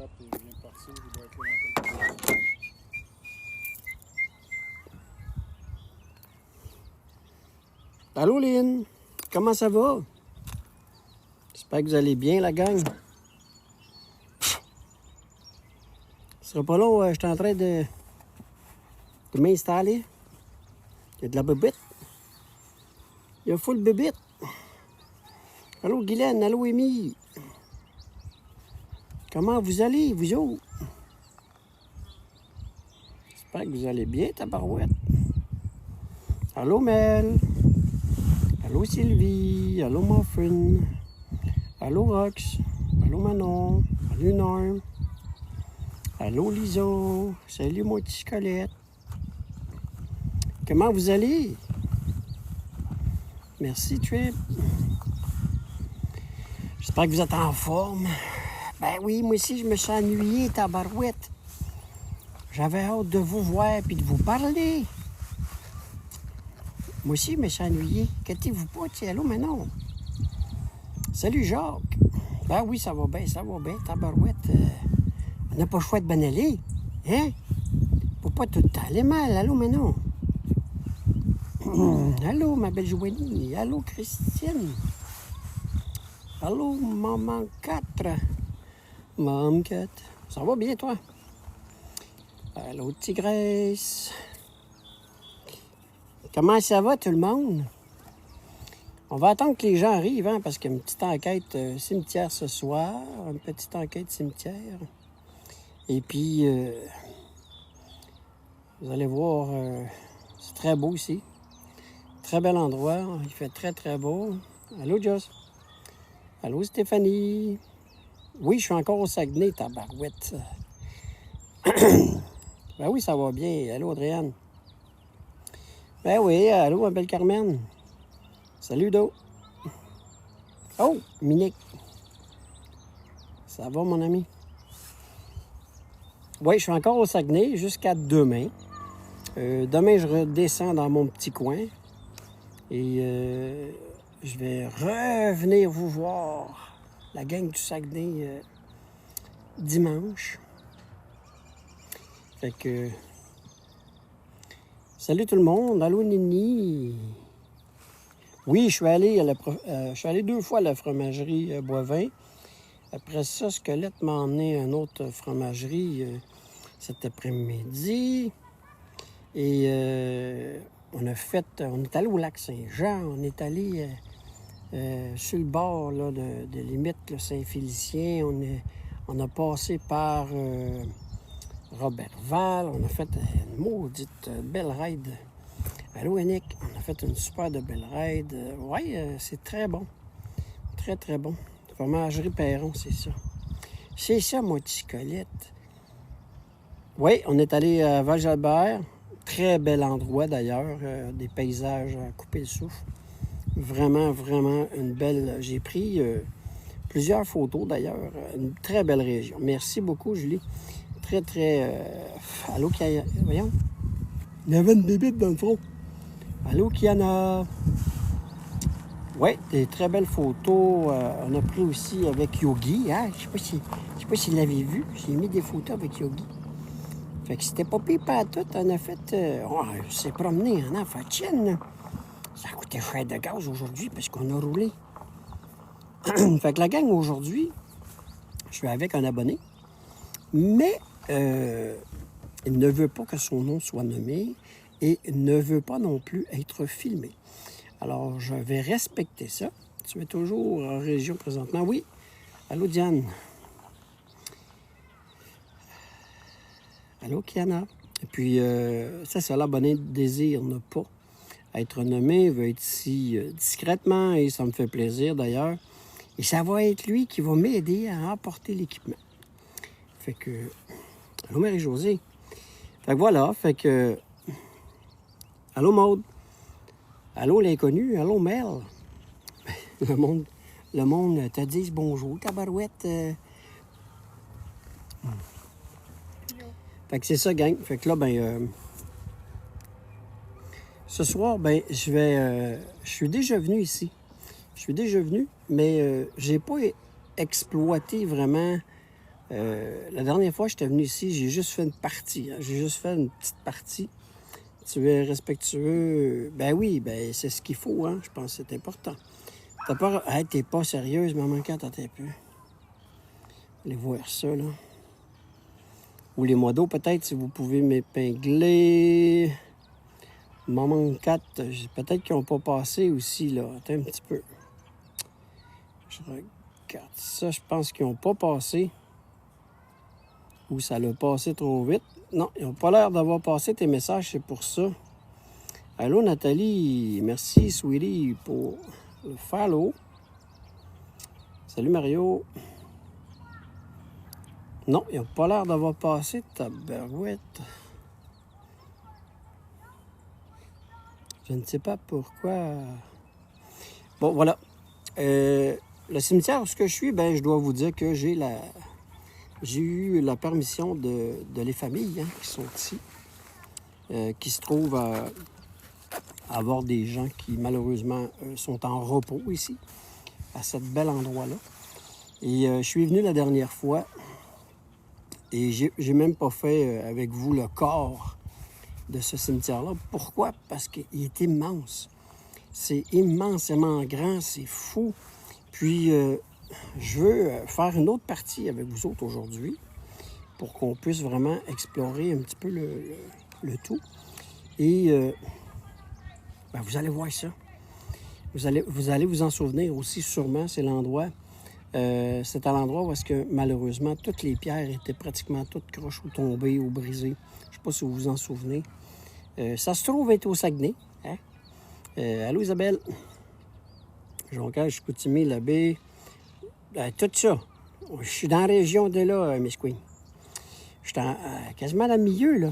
tape et il vient de partir. Il doit être là dans quelques minutes. Allô, Lynn? Comment ça va? J'espère que vous allez bien, la gang. Ce sera pas long, je suis en train de m'installer. Il y a de la bébite. Il y a full bébite. Allô, Guylaine? Allô, Amy? Comment vous allez, vous autres? J'espère que vous allez bien, tabarouette. Allô, Mel? Allô, Sylvie? Allô, Muffin? Allô, Rox? Allô, Manon? Allô, Norm? Allô, Lison? Salut, mon petit squelette. Comment vous allez? Merci, Trip. J'espère que vous êtes en forme. Ben oui, moi aussi, je me suis ennuyé, tabarouette. J'avais hâte de vous voir et de vous parler. Moi aussi, je me suis ennuyé. Inquiétez-vous pas, tiens, allô, mais non. Salut, Jacques. Ben oui, ça va bien, tabarouette. On n'a pas le choix de bien aller. Hein? Faut pas tout le temps aller mal, allô, mais non. Allô, ma belle Joanie. Allô, Christine. Allô, maman 4. Maman 4. Ça va bien, toi? Allô, Tigresse. Comment ça va, tout le monde? On va attendre que les gens arrivent, hein, parce qu'il y a une petite enquête cimetière ce soir. Une petite enquête cimetière. Et puis, vous allez voir, c'est très beau ici. Très bel endroit. Il fait très, très beau. Allô, Joss? Allô, Stéphanie? Oui, je suis encore au Saguenay, tabarouette. Ben oui, ça va bien. Allô, Adrienne? Ben oui, allô, ma belle Carmen? Salut, Do. Oh, Minique. Ça va, mon ami? Oui, je suis encore au Saguenay jusqu'à demain. Demain, je redescends dans mon petit coin. Et je vais revenir vous voir, la gang du Saguenay, dimanche. Fait que... Salut tout le monde. Allô, Nini. Oui, je suis allé 2 fois à la fromagerie Boivin. Après ça, Squelette m'a emmené à une autre fromagerie cet après-midi. Et on est allé au lac Saint-Jean, on est allé sur le bord là, de limite là, Saint-Félicien, on a passé par Robertval, on a fait une maudite belle ride. Allô, Yannick, on a fait une super de belle ride. Oui, c'est très bon, très très bon. Fromagerie Perron, c'est ça. C'est ça, mon petit Colette. Oui, on est allé à Val-Jalbert. Très bel endroit d'ailleurs, des paysages à couper le souffle. Vraiment, vraiment une belle... J'ai pris plusieurs photos d'ailleurs. Une très belle région. Merci beaucoup, Julie. Très, très... Allô, Kiana? Voyons. Il y avait une bébite dans le front. Allô, Kiana? Oui, des très belles photos. On a pris aussi avec Yogi. Hein? Je ne sais pas si vous l'avez vu. J'ai mis des photos avec Yogi. Fait que c'était pas pire pas tout. On a fait... on s'est promené en enfant de chienne. Ça a coûté cher de gaz aujourd'hui parce qu'on a roulé. Fait que la gang aujourd'hui, je suis avec un abonné. Mais il ne veut pas que son nom soit nommé et ne veut pas non plus être filmé. Alors, je vais respecter ça. Tu es toujours en région présentement. Oui. Allô, Diane. Allô, Kiana. Et puis, ça, l'abonné désire ne pas être nommé, veut être ici discrètement et ça me fait plaisir d'ailleurs. Et ça va être lui qui va m'aider à emporter l'équipement. Fait que... Allô, Marie-Josée. Fait que voilà, fait que... Allô, Maude. Allô, l'inconnu. Allô, Mel. Le monde te dit bonjour, tabarouette. Fait que c'est ça, gang. Fait que là, ben... ce soir, ben, je suis déjà venu ici. Je suis déjà venu, mais j'ai pas exploité vraiment La dernière fois que j'étais venu ici, j'ai juste fait une partie. Hein. J'ai juste fait une petite partie. Tu es respectueux. Ben oui, ben c'est ce qu'il faut, hein. Je pense que c'est important. T'as peur. Hey, t'es pas sérieuse, maman 4, attends un peu. Allez voir ça, là. Ou les modos, peut-être, si vous pouvez m'épingler. Maman 4, peut-être qu'ils n'ont pas passé aussi, là. Attends un petit peu. Je regarde ça, je pense qu'ils n'ont pas passé. Ou ça l'a passé trop vite. Non, ils n'ont pas l'air d'avoir passé tes messages, c'est pour ça. Allô, Nathalie. Merci, sweetie, pour le follow. Salut, Mario. Non, ils n'ont pas l'air d'avoir passé ta barouette. Je ne sais pas pourquoi. Bon, voilà. Le cimetière où je suis, ben, je dois vous dire que j'ai eu la permission de les familles hein, qui sont ici, qui se trouvent à avoir des gens qui, malheureusement, sont en repos ici, à ce bel endroit-là. Et je suis venu la dernière fois et j'ai même pas fait avec vous le corps de ce cimetière-là. Pourquoi? Parce qu'il est immense. C'est immensément grand, c'est fou. Puis, je veux faire une autre partie avec vous autres aujourd'hui pour qu'on puisse vraiment explorer un petit peu le tout. Et ben, vous allez voir ça. Vous allez vous en souvenir aussi sûrement, c'est l'endroit. C'est à l'endroit où est-ce que malheureusement toutes les pierres étaient pratiquement toutes croches ou tombées ou brisées. Je ne sais pas si vous vous en souvenez. Ça se trouve être au Saguenay. Hein? Allô Isabelle? Jonquière, Chicoutimi, la baie. Tout ça. Je suis dans la région de là, Miss Queen. Je suis quasiment dans le milieu, là.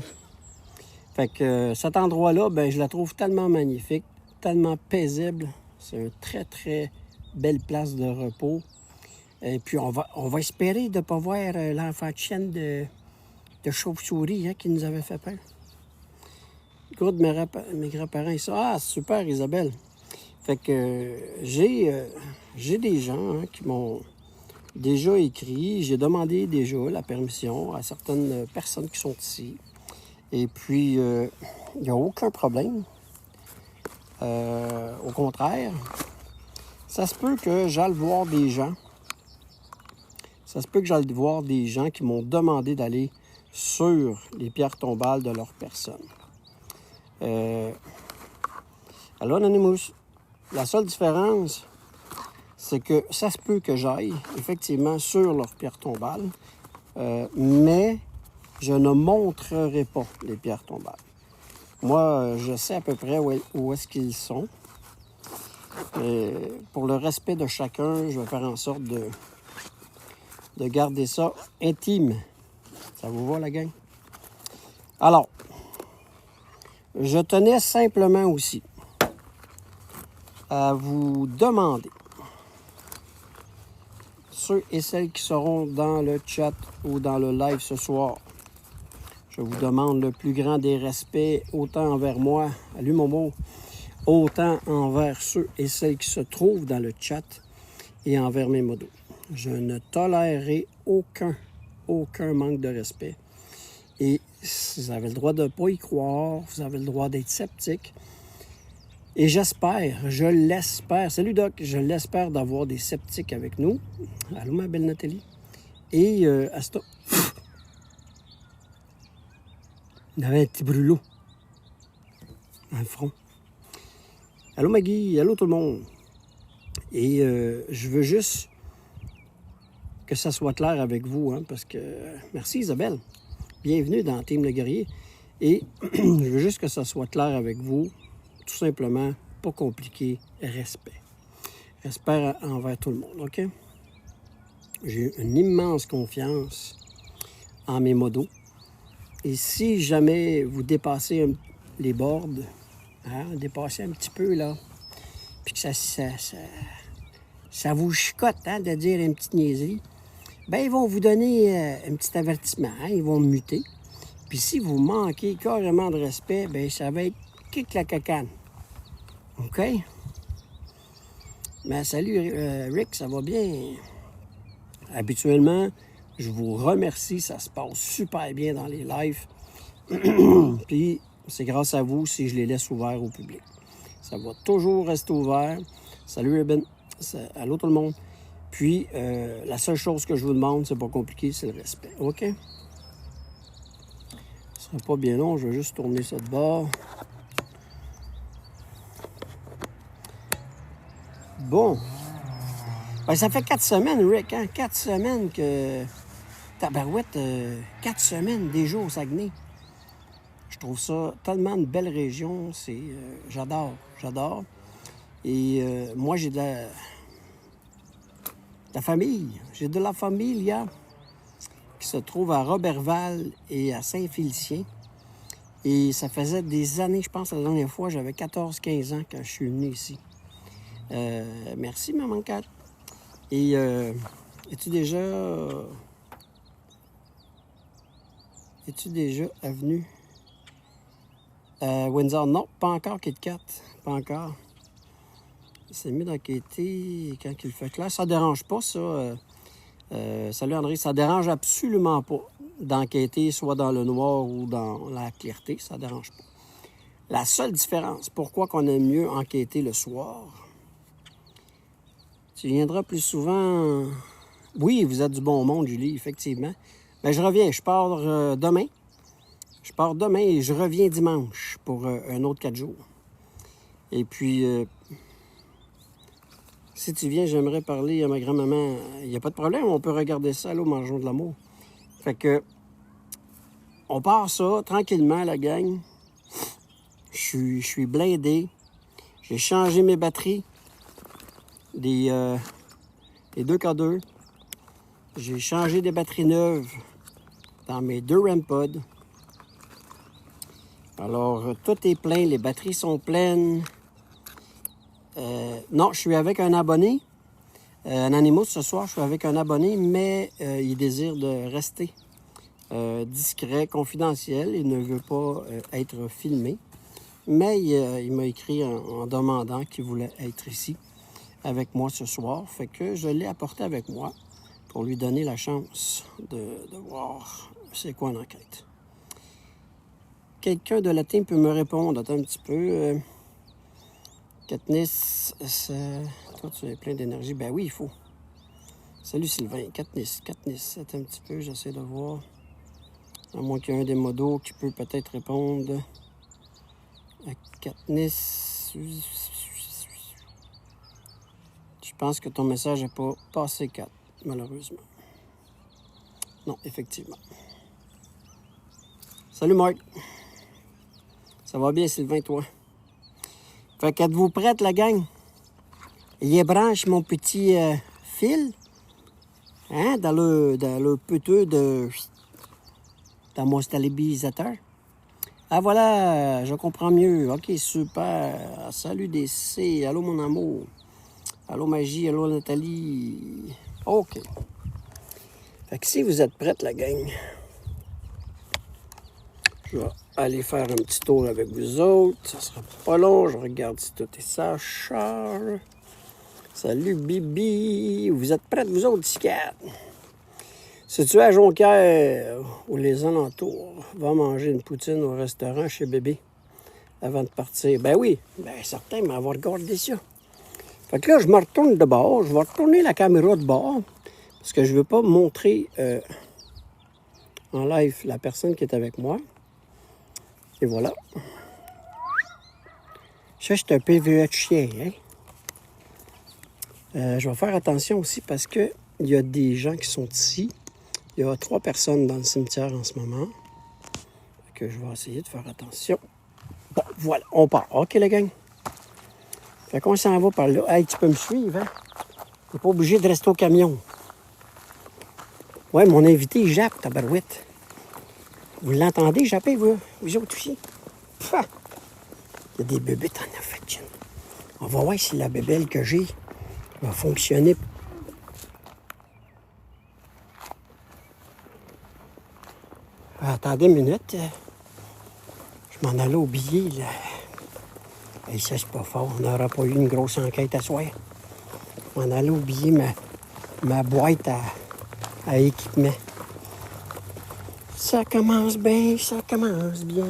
Fait que cet endroit-là, ben, je la trouve tellement magnifique, tellement paisible. C'est une très, très belle place de repos. Et puis, on va espérer de ne pas voir l'enfant de chienne de chauve-souris hein, qui nous avait fait peur. Gros de mes grands-parents, ils sont ah, super, Isabelle. Fait que j'ai des gens hein, qui m'ont déjà écrit. J'ai demandé déjà la permission à certaines personnes qui sont ici. Et puis, il n'y a aucun problème. Au contraire, ça se peut que j'aille voir des gens. Ça se peut que j'aille voir des gens qui m'ont demandé d'aller sur les pierres tombales de leur personne. Allô, Anonymous. La seule différence, c'est que ça se peut que j'aille effectivement sur leur pierre tombale, mais je ne montrerai pas les pierres tombales. Moi, je sais à peu près où est-ce qu'ils sont. Et pour le respect de chacun, je vais faire en sorte de garder ça intime. Ça vous va, la gang? Alors, je tenais simplement aussi à vous demander, ceux et celles qui seront dans le chat ou dans le live ce soir, je vous demande le plus grand des respects, autant envers moi, allô Momo, autant envers ceux et celles qui se trouvent dans le chat et envers mes modos. Je ne tolérerai aucun manque de respect. Et vous avez le droit de ne pas y croire, vous avez le droit d'être sceptique. Et j'espère, je l'espère, salut Doc, je l'espère d'avoir des sceptiques avec nous. Allô ma belle Nathalie. Et Asta. Il y avait un petit brûlot dans le front. Allô Maggie, allô tout le monde. Et je veux juste que ça soit clair avec vous, hein, parce que... Merci Isabelle. Bienvenue dans Team Le Guerrier. Et je veux juste que ça soit clair avec vous. Tout simplement, pas compliqué, respect. Respect envers tout le monde, OK? J'ai une immense confiance en mes modos. Et si jamais vous dépassez les bords, hein, dépassez un petit peu, là, puis que ça vous chicote hein, de dire une petite niaiserie, ben ils vont vous donner un petit avertissement, hein, ils vont me muter. Puis si vous manquez carrément de respect, ben ça va être kick la cacane. OK? Ben salut Rick, ça va bien? Habituellement, Je vous remercie, ça se passe super bien dans les lives. Puis, c'est grâce à vous si je les laisse ouverts au public. Ça va toujours rester ouvert. Salut Ruben. Allô tout le monde. Puis, la seule chose que je vous demande, c'est pas compliqué, c'est le respect. OK? Ce sera pas bien long, je vais juste tourner ça de bord. Bon. Ben, ça fait 4 semaines, Rick, hein? 4 semaines que... Tabarouette, 4 semaines déjà au Saguenay. Je trouve ça tellement une belle région. J'adore. Et moi, j'ai de la famille. J'ai de la famille, là, qui se trouve à Roberval et à Saint-Félicien. Et ça faisait des années, je pense, la dernière fois, j'avais 14-15 ans quand je suis venu ici. Merci, Maman Cat. Et es-tu déjà venu à Windsor? Non, pas encore, Kit Kat. Pas encore. C'est mieux d'enquêter quand il fait clair. Ça ne dérange pas, ça. Salut André, ça ne dérange absolument pas d'enquêter soit dans le noir ou dans la clarté. Ça ne dérange pas. La seule différence, pourquoi qu'on aime mieux enquêter le soir? Tu viendras plus souvent. Oui, vous êtes du bon monde, Julie, effectivement. Mais je reviens, je pars demain. Je pars demain et je reviens dimanche pour un autre 4 jours. Et puis, si tu viens, j'aimerais parler à ma grand-maman. Il n'y a pas de problème, on peut regarder ça, là, au Mangeons de l'amour. Fait que, on part ça tranquillement, la gang. Je suis blindé. J'ai changé mes batteries. Les 2K2. J'ai changé des batteries neuves dans mes 2 REM-Pods. Alors, tout est plein, les batteries sont pleines. Non, je suis avec un abonné. Anonymous, ce soir, je suis avec un abonné, mais il désire de rester discret, confidentiel. Il ne veut pas être filmé. Mais il m'a écrit en demandant qu'il voulait être ici avec moi ce soir. Fait que je l'ai apporté avec moi pour lui donner la chance de voir c'est quoi l'enquête. Quelqu'un de la team peut me répondre. Attends un petit peu. Katniss, toi tu es plein d'énergie. Ben oui, il faut. Salut Sylvain. Katniss. Attends un petit peu, j'essaie de voir. À moins qu'il y ait un des modos qui peut peut-être répondre. Katniss. Je pense que ton message n'est pas passé 4, malheureusement. Non, effectivement. Salut Marc. Ça va bien, Sylvain, toi? Fait qu'êtes-vous prête, la gang? Il branche mon petit fil. Hein? Dans le peteux de... Dans mon stabilisateur. Ah voilà, je comprends mieux. OK, super. Salut DC. Allô, mon amour. Allô, Magie. Allô, Nathalie. OK. Fait que si vous êtes prête, la gang, je vais aller faire un petit tour avec vous autres. Ça sera pas long. Je regarde si tout est ça charge. Salut, Bibi. Vous êtes prêtes, vous autres, Sicat? Si tu es à Jonquière ou les alentours, va manger une poutine au restaurant chez Bébé avant de partir. Ben oui, ben certain, mais on va regarder ça. Fait que là, je me retourne de bord. Je vais retourner la caméra de bord parce que je ne veux pas montrer en live la personne qui est avec moi. Et voilà. Ça, c'est un PVE de chien, hein? Je vais faire attention aussi parce qu'il y a des gens qui sont ici. Il y a 3 personnes dans le cimetière en ce moment. Que je vais essayer de faire attention. Bon, voilà, on part. OK, la gang? Fait qu'on s'en va par là. Hey, tu peux me suivre, hein? T'es pas obligé de rester au camion. Ouais, mon invité, il jappe, tabarouette. Vous l'entendez japper, vous autres aussi? Pah! Il y a des bébés en affection. On va voir si la bébelle que j'ai va fonctionner. Attendez une minute. Je m'en allais au billet, là. Et ça, c'est pas fort. On n'aura pas eu une grosse enquête à soir. Je m'en allais oublier ma boîte à équipement. Ça commence bien, ça commence bien.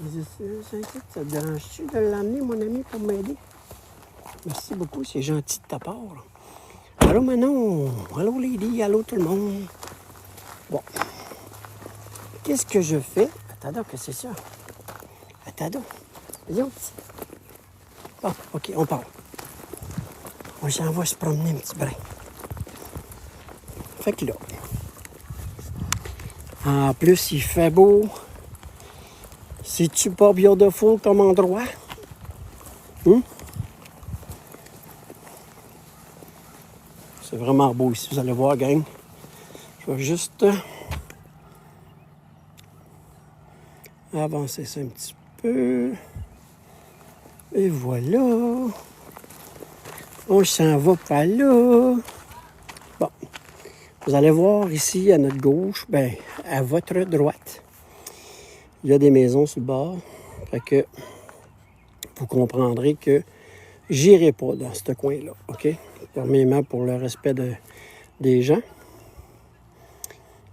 Ça te dérange-tu de l'amener, mon ami, pour m'aider? Merci beaucoup, c'est gentil de ta part. Allô, Manon. Allô, Lady. Allô, tout le monde. Bon. Qu'est-ce que je fais? Attends, qu'est-ce que c'est ça? Attends. Viens. Bon, OK, on part. On s'en va se promener un petit brin. Fait que là, en plus, il fait beau. C'est-tu pas beautiful comme endroit? C'est vraiment beau ici, vous allez voir, gang. Je vais juste avancer ça un petit peu. Et voilà. On s'en va par là. Bon. Vous allez voir ici, à notre gauche, ben, à votre droite, il y a des maisons sur le bord. Fait que vous comprendrez que j'irai pas dans ce coin-là, OK? Premièrement, pour le respect des gens.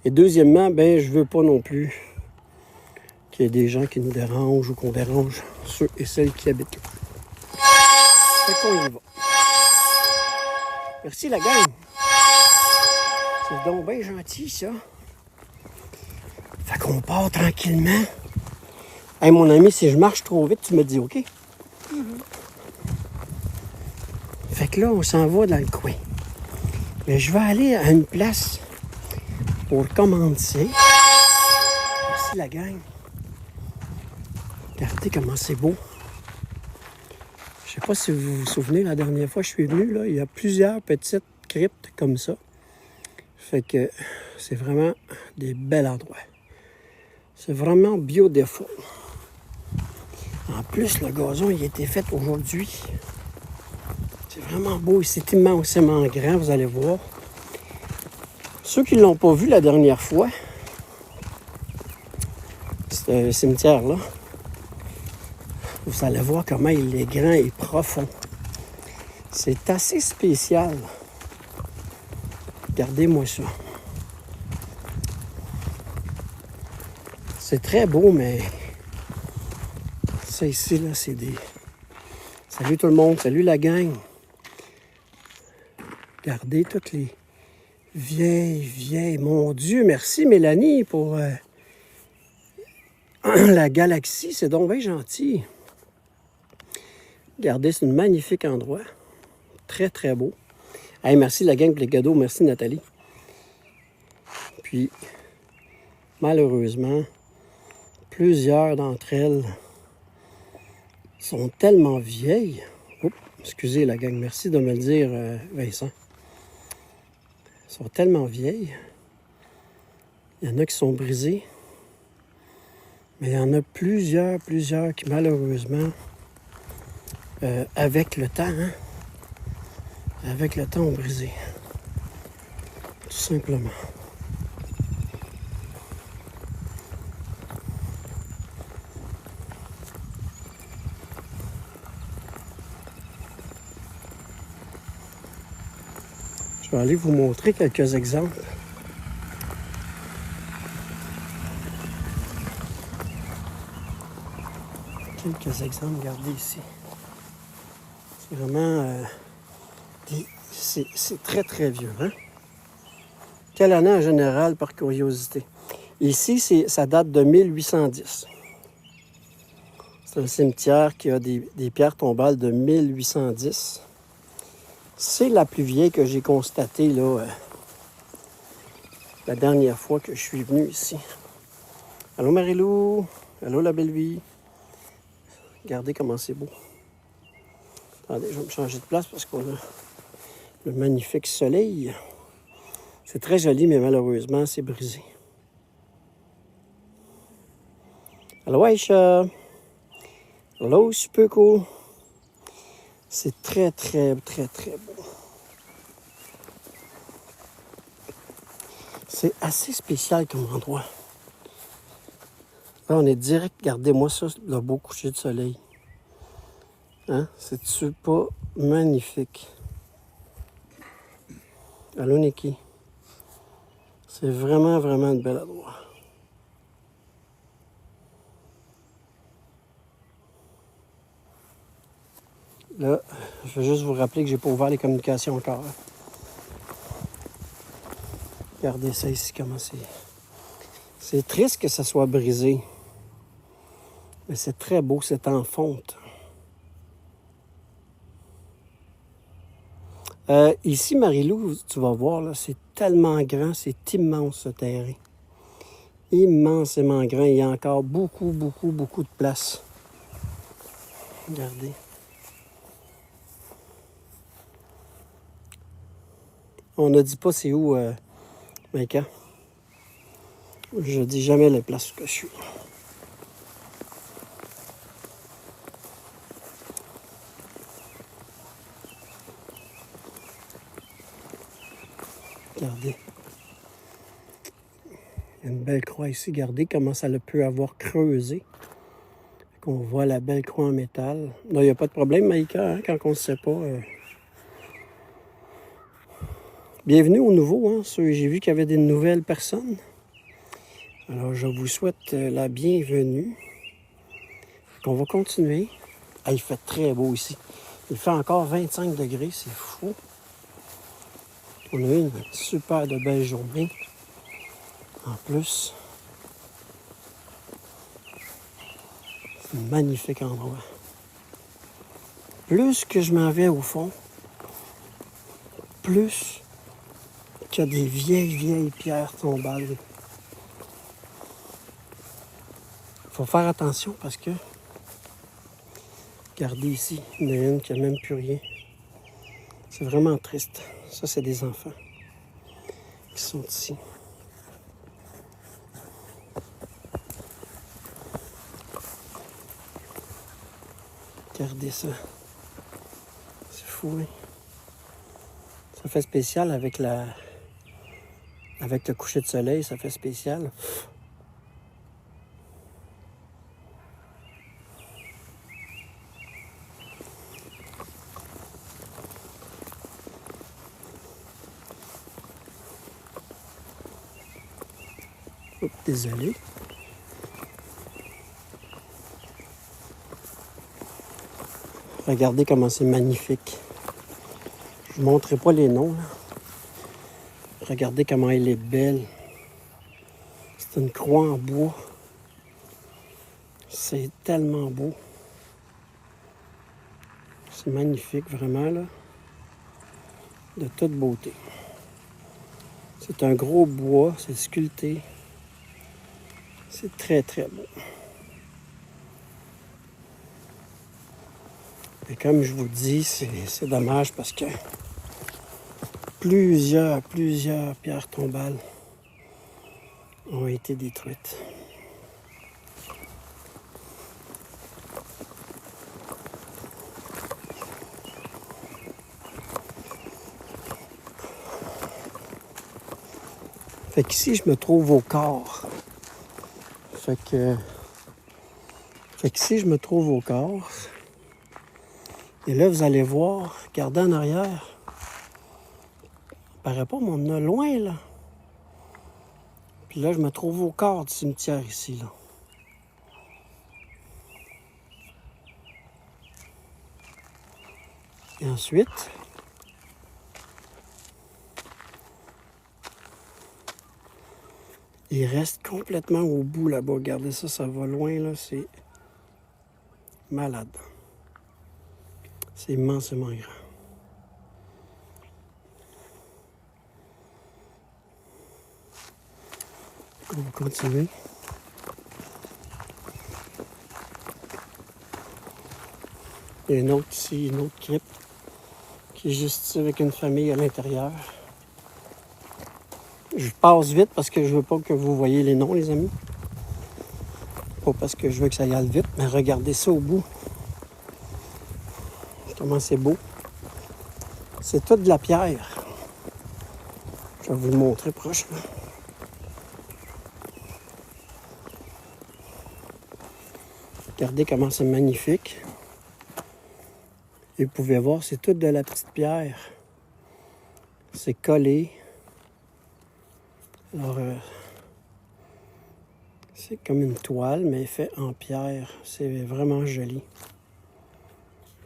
Et deuxièmement, ben, je veux pas non plus qu'il y ait des gens qui nous dérangent ou qu'on dérange ceux et celles qui habitent là. Fait qu'on y va. Merci la gang. C'est donc bien gentil, ça. Fait qu'on part tranquillement. Hey, mon ami, si je marche trop vite, tu me dis OK? Fait que là, on s'en va dans le coin. Mais je vais aller à une place pour commencer. Merci la gang. Regardez comment c'est beau. Je sais pas si vous vous souvenez, la dernière fois que je suis venu, là, il y a plusieurs petites cryptes comme ça. Fait que c'est vraiment des bels endroits. C'est vraiment beautiful. En plus, le gazon, il a été fait aujourd'hui. C'est vraiment beau et c'est immensément grand, vous allez voir. Ceux qui ne l'ont pas vu la dernière fois, ce cimetière-là, vous allez voir comment il est grand et profond. C'est assez spécial. Regardez-moi ça. C'est très beau, mais ça ici, là, c'est des... Salut tout le monde, salut la gang. Regardez toutes les vieilles. Mon Dieu, merci Mélanie pour la galaxie. C'est donc bien gentil. Regardez, c'est un magnifique endroit. Très, très beau. Hey, merci la gang pour les cadeaux. Merci Nathalie. Puis, malheureusement, plusieurs d'entre elles sont tellement vieilles. Oups, excusez la gang, merci de me le dire, Vincent. Elles sont tellement vieilles. Il y en a qui sont brisées. Mais il y en a plusieurs qui malheureusement, avec le temps, ont brisé. Tout simplement. Je vais aller vous montrer quelques exemples. Regardez ici. C'est vraiment... c'est très, très vieux, hein? Quelle année en général, par curiosité? Ici, ça date de 1810. C'est un cimetière qui a des pierres tombales de 1810. C'est la plus vieille que j'ai constatée, là, la dernière fois que je suis venu ici. Allô, Marilou? Allô, la belle vie? Regardez comment c'est beau. Attendez, je vais me changer de place parce qu'on a le magnifique soleil. C'est très joli, mais malheureusement, c'est brisé. Allô, Aïcha? Allô, super cool. C'est très, très, très, très beau. C'est assez spécial comme endroit. Là, on est direct. Regardez-moi ça, le beau coucher de soleil. Hein? C'est-tu pas magnifique? Allô, Niki? C'est vraiment, vraiment une belle endroit. Là, je vais juste vous rappeler que j'ai pas ouvert les communications encore. Regardez ça ici, comment c'est. C'est triste que ça soit brisé. Mais c'est très beau, c'est en fonte. Ici, Marie-Lou, tu vas voir, là, c'est tellement grand, c'est immense ce terrain. Immensément grand. Il y a encore beaucoup, beaucoup, beaucoup de place. Regardez. On ne dit pas c'est où, Maïka. Je dis jamais les places où je suis. Regardez. Il y a une belle croix ici. Regardez comment ça le peut avoir creusé. On voit la belle croix en métal. Non, il n'y a pas de problème, Maïka, hein, quand on ne sait pas. Bienvenue au nouveau. Hein. J'ai vu qu'il y avait des nouvelles personnes. Alors, je vous souhaite la bienvenue. On va continuer. Ah, il fait très beau ici. Il fait encore 25 degrés, c'est fou. On a eu une super de belle journée. En plus, c'est un magnifique endroit. Plus que je m'en vais au fond, plus qu'il y a des vieilles pierres tombales. Il faut faire attention parce que, regardez ici, il y en a une qui n'a même plus rien. C'est vraiment triste. Ça, c'est des enfants qui sont ici. Regardez ça. C'est fou, hein? Ça fait spécial avec le coucher de soleil, ça fait spécial. Oups, désolé. Regardez comment c'est magnifique. Je ne vous montrerai pas les noms, là. Regardez comment elle est belle. C'est une croix en bois. C'est tellement beau. C'est magnifique, vraiment, là. De toute beauté. C'est un gros bois, c'est sculpté. C'est très, très beau. Et comme je vous dis, c'est dommage parce que plusieurs pierres tombales ont été détruites. Fait qu'ici, je me trouve au corps. Fait qu'ici, je me trouve au corps. Et là, vous allez voir, regardez en arrière. Il paraît pas, mais on en a loin, là. Puis là, je me trouve au corps du cimetière ici, là. Et ensuite, il reste complètement au bout là-bas. Regardez ça, ça va loin, là. C'est malade. C'est immensément grand. On va continuer. Il y a une autre ici, une autre crypte qui est juste ici avec une famille à l'intérieur. Je passe vite parce que je veux pas que vous voyez les noms, les amis. Pas parce que je veux que ça y aille vite, mais regardez ça au bout. Comment c'est beau. C'est toute de la pierre. Je vais vous le montrer proche. Là. Regardez comment c'est magnifique. Et vous pouvez voir, c'est toute de la petite pierre. C'est collé. Alors, c'est comme une toile, mais fait en pierre. C'est vraiment joli.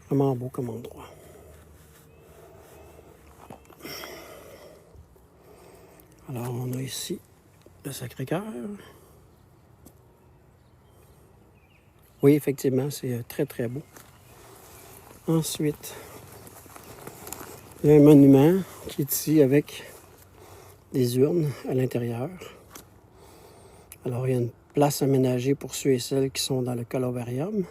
Vraiment beau comme endroit. Alors, on a ici le Sacré-Cœur. Oui, effectivement, c'est très, très beau. Ensuite, il y a un monument qui est ici avec des urnes à l'intérieur. Alors, il y a une place aménagée pour ceux et celles qui sont dans le columbarium.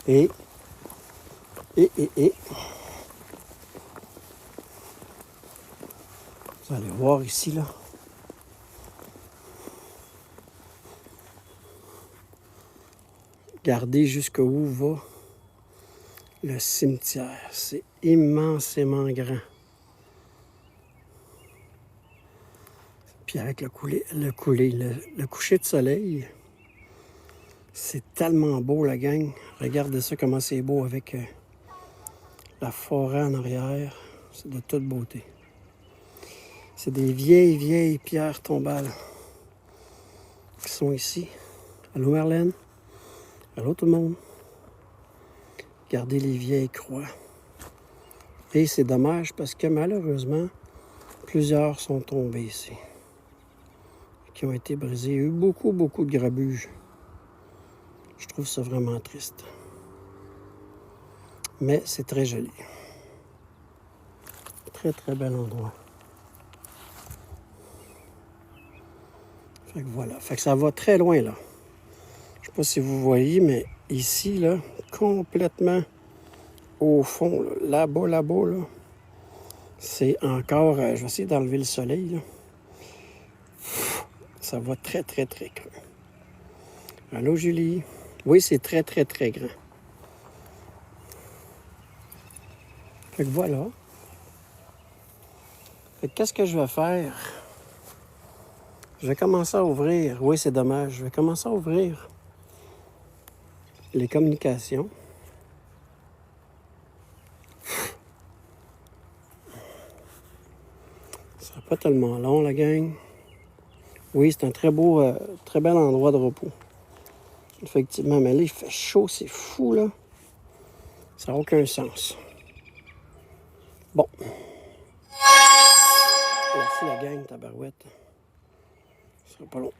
Et, vous allez voir ici, là. Regardez jusqu'où va le cimetière. C'est immensément grand. Puis avec le coucher de soleil, c'est tellement beau, la gang. Regardez ça, comment c'est beau avec la forêt en arrière. C'est de toute beauté. C'est des vieilles pierres tombales qui sont ici. Allô, Marlène? Allô, tout le monde? Regardez les vieilles croix. Et c'est dommage parce que malheureusement, plusieurs sont tombés ici. Qui ont été brisés. Il y a eu beaucoup de grabuges. Je trouve ça vraiment triste. Mais c'est très joli. Très bel endroit. Fait que voilà. Fait que ça va très loin, là. Je sais pas si vous voyez, mais ici, là, complètement au fond, là-bas, là, c'est encore... je vais essayer d'enlever le soleil, là. Ça va très creux. Allô, Julie? Oui, c'est très grand. Fait que voilà. Fait que qu'est-ce que je vais faire? Je vais commencer à ouvrir. Oui, c'est dommage. Je vais commencer à ouvrir les communications. Ça sera pas tellement long, la gang. Oui, c'est un très bel endroit de repos. Effectivement, mais là, il fait chaud, c'est fou, là. Ça n'a aucun sens. Bon. Merci, la gang, tabarouette. Ce sera pas long.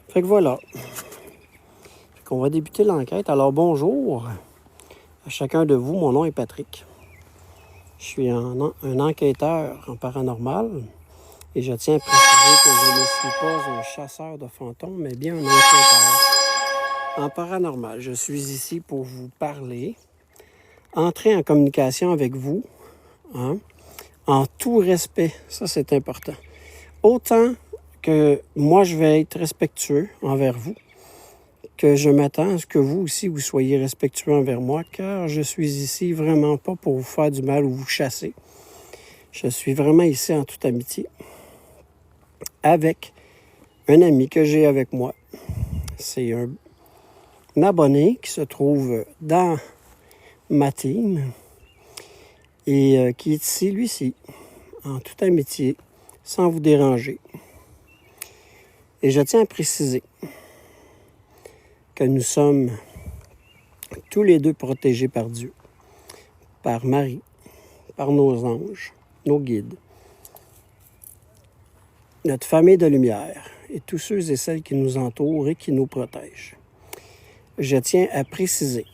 Fait que voilà. Fait qu'on va débuter l'enquête. Alors, bonjour à chacun de vous. Mon nom est Patrick. Je suis un enquêteur en paranormal. Et je tiens à préciser que je ne suis pas un chasseur de fantômes, mais bien un enquêteur en paranormal. Je suis ici pour vous parler, entrer en communication avec vous, hein, en tout respect. Ça, c'est important. Autant que moi, je vais être respectueux envers vous, que je m'attends à ce que vous aussi, vous soyez respectueux envers moi, car je suis ici vraiment pas pour vous faire du mal ou vous chasser. Je suis vraiment ici en toute amitié avec un ami que j'ai avec moi. C'est un abonné qui se trouve dans ma team et qui est ici, lui-ci, en toute amitié, sans vous déranger. Et je tiens à préciser que nous sommes tous les deux protégés par Dieu, par Marie, par nos anges, nos guides, notre famille de lumière et tous ceux et celles qui nous entourent et qui nous protègent. Je tiens à préciser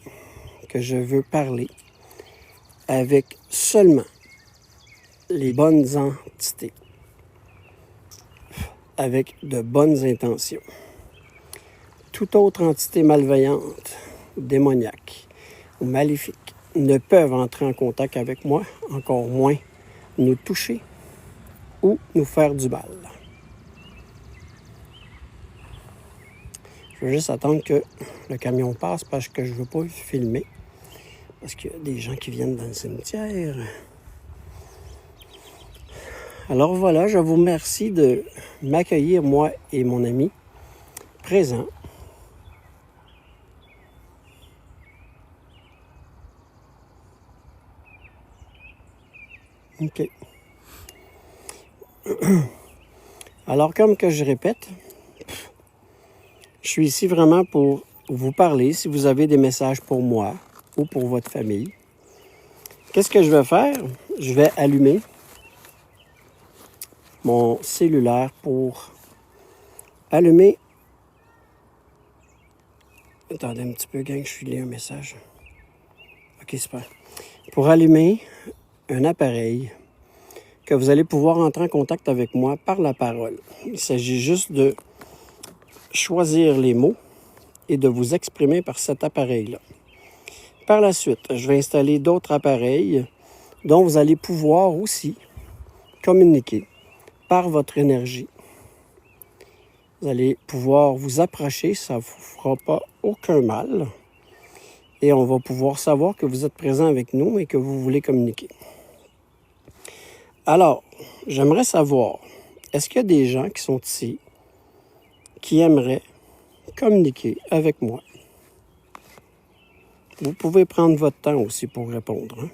que je veux parler avec seulement les bonnes entités, avec de bonnes intentions. Toute autre entité malveillante, démoniaque ou maléfique ne peuvent entrer en contact avec moi, encore moins nous toucher ou nous faire du mal. Je vais juste attendre que le camion passe parce que je ne veux pas filmer. Parce qu'il y a des gens qui viennent dans le cimetière. Alors voilà, je vous remercie de m'accueillir, moi et mon ami, présent. OK. Alors, comme que je répète, je suis ici vraiment pour vous parler si vous avez des messages pour moi ou pour votre famille. Qu'est-ce que je vais faire? Je vais allumer mon cellulaire pour allumer... Attendez un petit peu, gang, je suis lié un message. OK, super. Pour allumer un appareil que vous allez pouvoir entrer en contact avec moi par la parole. Il s'agit juste de choisir les mots et de vous exprimer par cet appareil-là. Par la suite, je vais installer d'autres appareils dont vous allez pouvoir aussi communiquer par votre énergie. Vous allez pouvoir vous approcher, ça ne vous fera pas aucun mal. Et on va pouvoir savoir que vous êtes présent avec nous et que vous voulez communiquer. Alors, j'aimerais savoir, est-ce qu'il y a des gens qui sont ici qui aimeraient communiquer avec moi? Vous pouvez prendre votre temps aussi pour répondre. Hein?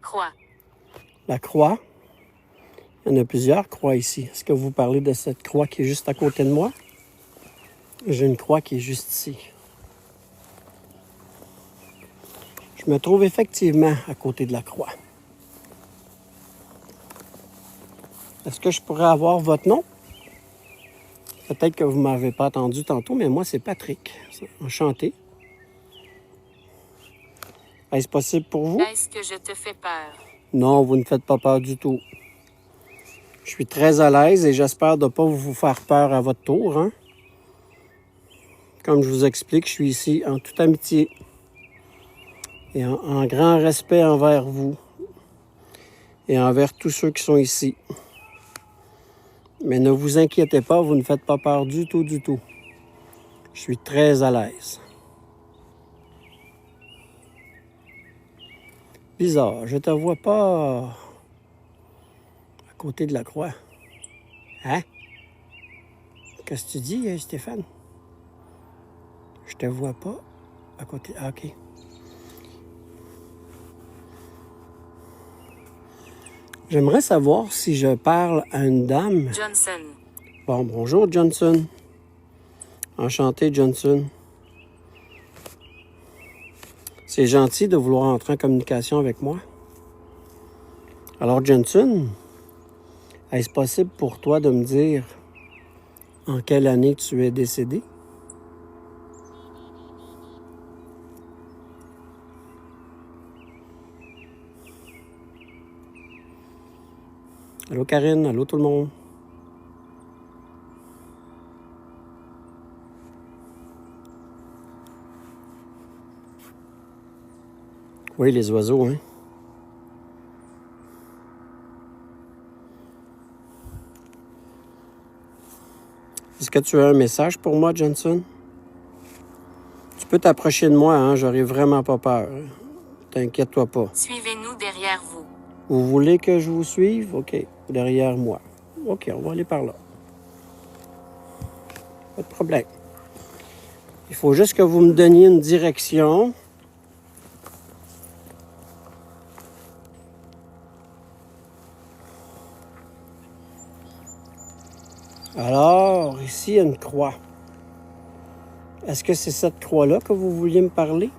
Croix. La croix. Il y en a plusieurs croix ici. Est-ce que vous parlez de cette croix qui est juste à côté de moi? J'ai une croix qui est juste ici. Je me trouve effectivement à côté de la croix. Est-ce que je pourrais avoir votre nom? Peut-être que vous ne m'avez pas entendu tantôt, mais moi, c'est Patrick. Enchanté. Est-ce possible pour vous? Est-ce que je te fais peur? Non, vous ne faites pas peur du tout. Je suis très à l'aise et j'espère de ne pas vous faire peur à votre tour. Hein? Comme je vous explique, je suis ici en toute amitié et en grand respect envers vous et envers tous ceux qui sont ici. Mais ne vous inquiétez pas, vous ne faites pas peur du tout, du tout. Je suis très à l'aise. Bizarre, je te vois pas à côté de la croix. Hein? Qu'est-ce que tu dis, Stéphane? Je te vois pas à côté... Ah, OK. J'aimerais savoir si je parle à une dame. Johnson. Bon, bonjour, Johnson. Enchanté, Johnson. C'est gentil de vouloir entrer en communication avec moi. Alors, Johnson, est-ce possible pour toi de me dire en quelle année tu es décédé? Allô, Karine? Allô, tout le monde? Oui, les oiseaux, hein? Est-ce que tu as un message pour moi, Johnson? Tu peux t'approcher de moi, hein? J'aurai vraiment pas peur. T'inquiète-toi pas. Suivez-nous derrière vous. Vous voulez que je vous suive? OK. Derrière moi. OK, on va aller par là. Pas de problème. Il faut juste que vous me donniez une direction. Alors, ici, il y a une croix. Est-ce que c'est cette croix-là que vous vouliez me parler?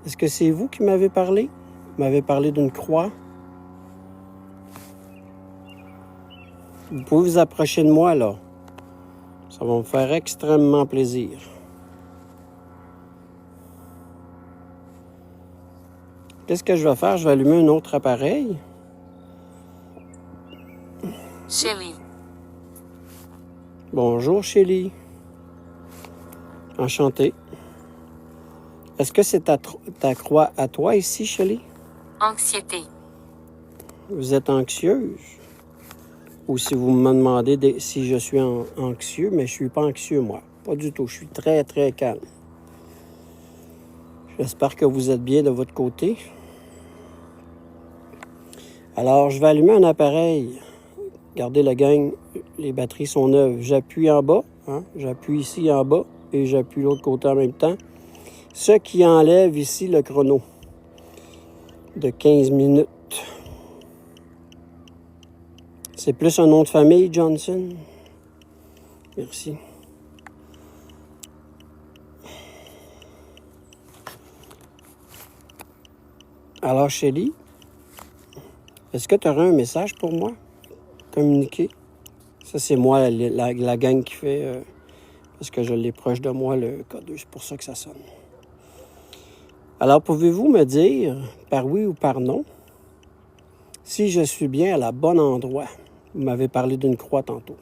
Est-ce que c'est vous qui m'avez parlé? Vous m'avez parlé d'une croix? Vous pouvez vous approcher de moi, là. Ça va me faire extrêmement plaisir. Qu'est-ce que je vais faire? Je vais allumer un autre appareil. Shelly. Bonjour, Shelly. Enchanté. Est-ce que c'est ta croix à toi ici, Shelly? Anxiété. Vous êtes anxieuse? Ou si vous me demandez si je suis anxieux, mais je ne suis pas anxieux, moi. Pas du tout. Je suis très, très calme. J'espère que vous êtes bien de votre côté. Alors, je vais allumer un appareil. Regardez la gang, les batteries sont neuves. J'appuie en bas, hein, j'appuie ici en bas et j'appuie l'autre côté en même temps. Ce qui enlève ici le chrono de 15 minutes. C'est plus un nom de famille, Johnson. Merci. Alors, Shelly, est-ce que tu aurais un message pour moi? Communiquer? Ça, c'est moi, la gang qui fait, parce que je l'ai proche de moi, le code. C'est pour ça que ça sonne. Alors, pouvez-vous me dire, par oui ou par non, si je suis bien à la bonne endroit? Vous m'avez parlé d'une croix tantôt.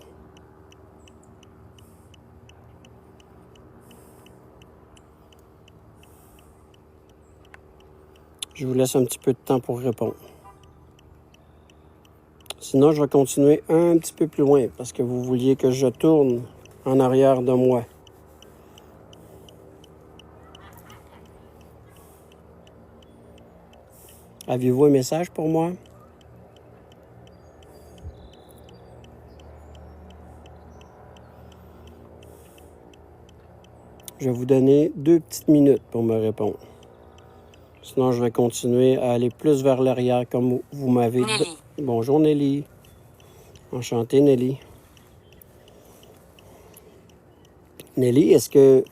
Je vous laisse un petit peu de temps pour répondre. Sinon, je vais continuer un petit peu plus loin parce que vous vouliez que je tourne en arrière de moi. Avez-vous un message pour moi? Je vais vous donner 2 petites minutes pour me répondre. Sinon, je vais continuer à aller plus vers l'arrière comme vous m'avez dit. Nelly. Bonjour Nelly. Enchantée Nelly. Nelly, est-ce que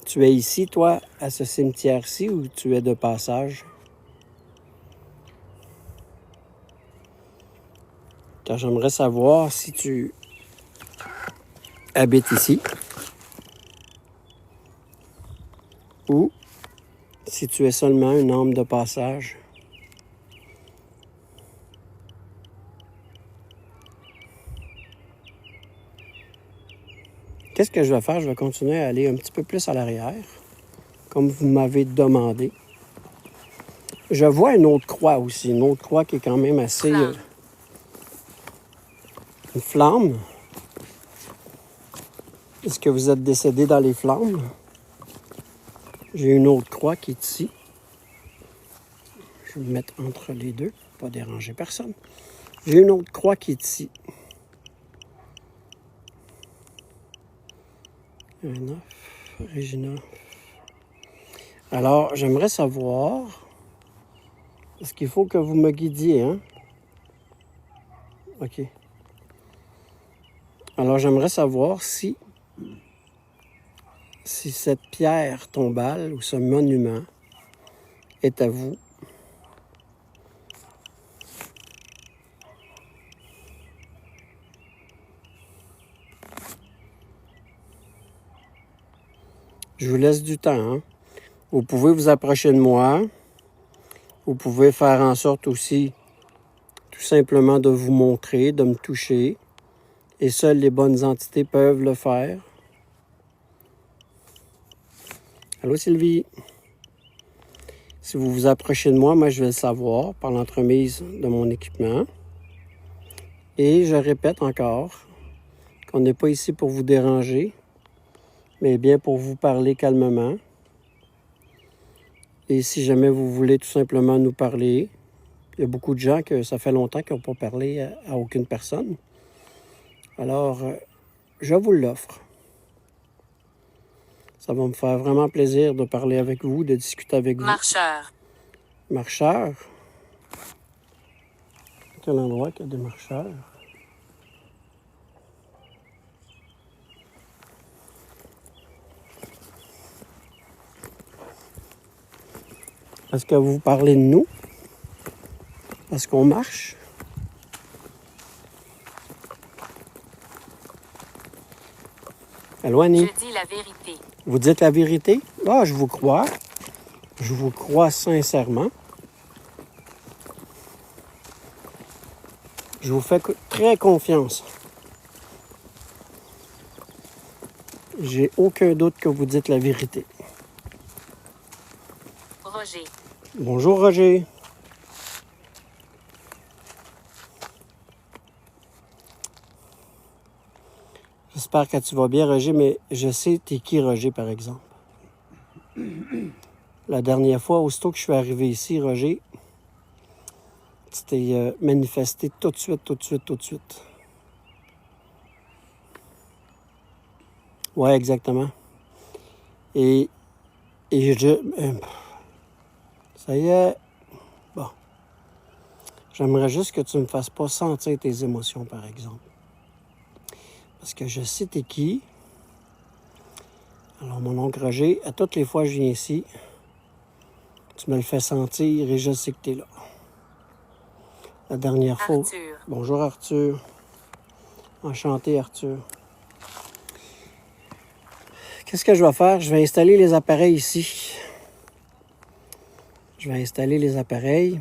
tu es ici, toi, à ce cimetière-ci, ou tu es de passage? Car j'aimerais savoir si tu habites ici ou si tu es seulement un homme de passage. Qu'est-ce que je vais faire? Je vais continuer à aller un petit peu plus à l'arrière, comme vous m'avez demandé. Je vois une autre croix aussi, une autre croix qui est quand même assez... Flamme. Une flamme. Est-ce que vous êtes décédé dans les flammes? J'ai une autre croix qui est ici. Je vais me mettre entre les deux, pas déranger personne. J'ai une autre croix qui est ici. Un œuf, Regina. Alors, j'aimerais savoir, est-ce qu'il faut que vous me guidiez, hein? OK. Alors, j'aimerais savoir si cette pierre tombale ou ce monument est à vous. Je vous laisse du temps, hein? Vous pouvez vous approcher de moi. Vous pouvez faire en sorte aussi, tout simplement, de vous montrer, de me toucher. Et seules les bonnes entités peuvent le faire. Allô, Sylvie? Si vous vous approchez de moi, moi, je vais le savoir par l'entremise de mon équipement. Et je répète encore qu'on n'est pas ici pour vous déranger, mais bien pour vous parler calmement. Et si jamais vous voulez tout simplement nous parler, il y a beaucoup de gens que ça fait longtemps qu'ils n'ont pas parlé à aucune personne. Alors, je vous l'offre. Ça va me faire vraiment plaisir de parler avec vous, de discuter avec vous. Marcheur. Marcheurs. Quel endroit qu'il y a des marcheurs? Est-ce que vous parlez de nous? Parce qu'on marche? Allô, Annie? Je dis la vérité. Vous dites la vérité? Ah, je vous crois. Je vous crois sincèrement. Je vous fais très confiance. J'ai aucun doute que vous dites la vérité. Roger. Bonjour, Roger. J'espère que tu vas bien, Roger, mais je sais t'es qui, Roger, par exemple. La dernière fois, aussitôt que je suis arrivé ici, Roger, tu t'es manifesté tout de suite. Ouais, exactement. Et ça y est. Bon. J'aimerais juste que tu ne me fasses pas sentir tes émotions, par exemple. Parce que je sais t'es qui. Alors, mon oncle Roger, à toutes les fois que je viens ici, tu me le fais sentir et je sais que tu es là. La dernière fois. Arthur. Bonjour Arthur. Enchanté Arthur. Qu'est-ce que je vais faire? Je vais installer les appareils ici. Je vais installer les appareils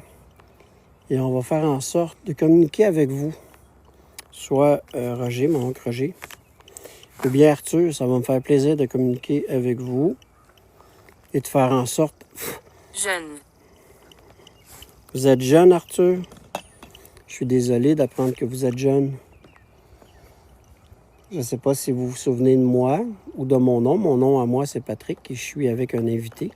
et on va faire en sorte de communiquer avec vous. Soit Roger, mon oncle Roger, ou bien Arthur, ça va me faire plaisir de communiquer avec vous et de faire en sorte... Jeune. Vous êtes jeune, Arthur? Je suis désolé d'apprendre que vous êtes jeune. Je ne sais pas si vous vous souvenez de moi ou de mon nom. Mon nom à moi, c'est Patrick et je suis avec un invité.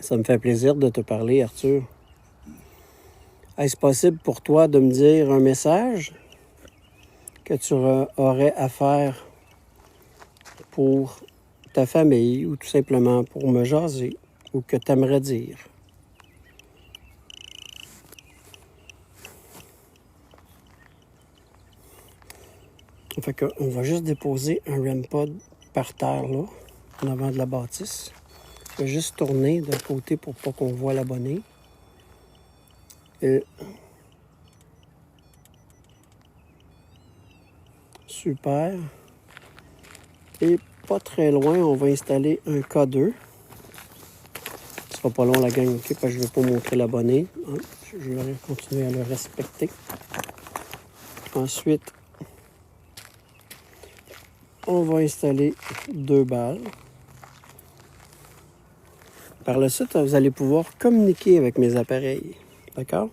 Ça me fait plaisir de te parler, Arthur. Est-ce possible pour toi de me dire un message que tu aurais à faire pour ta famille ou tout simplement pour me jaser ou que tu aimerais dire? Fait qu'on va juste déposer un REM pod par terre, là, en avant de la bâtisse. Je vais juste tourner d'un côté pour pas qu'on voit l'abonné. Et... Super. Et pas très loin, on va installer un K2. Ce sera pas long la gang, ok? Parce que je ne vais pas montrer l'abonné. Je vais continuer à le respecter. Ensuite, on va installer 2 balles. Par la suite, vous allez pouvoir communiquer avec mes appareils. D'accord?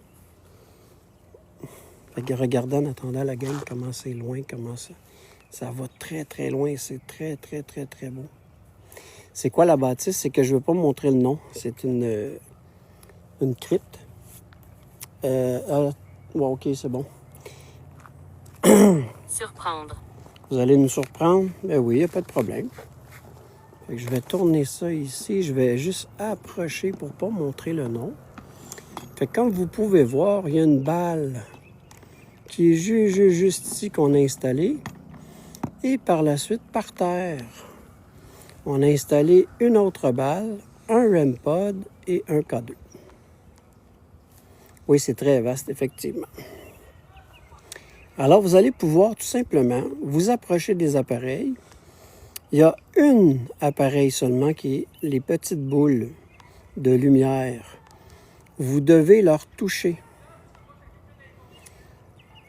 Fait que regardez en attendant la gang, comment c'est loin, comment ça va très très loin. C'est très très très très beau. C'est quoi la bâtisse? C'est que je ne veux pas montrer le nom. C'est une crypte. Ouais, ok, c'est bon. Surprendre. Vous allez nous surprendre? Ben oui, il n'y a pas de problème. Fait que je vais tourner ça ici. Je vais juste approcher pour ne pas montrer le nom. Fait que comme vous pouvez voir, il y a une balle qui est juste ici qu'on a installée. Et par la suite, par terre, on a installé une autre balle, un REM pod et un K2. Oui, c'est très vaste, effectivement. Alors, vous allez pouvoir tout simplement vous approcher des appareils. Il y a un appareil seulement qui est les petites boules de lumière. Vous devez leur toucher.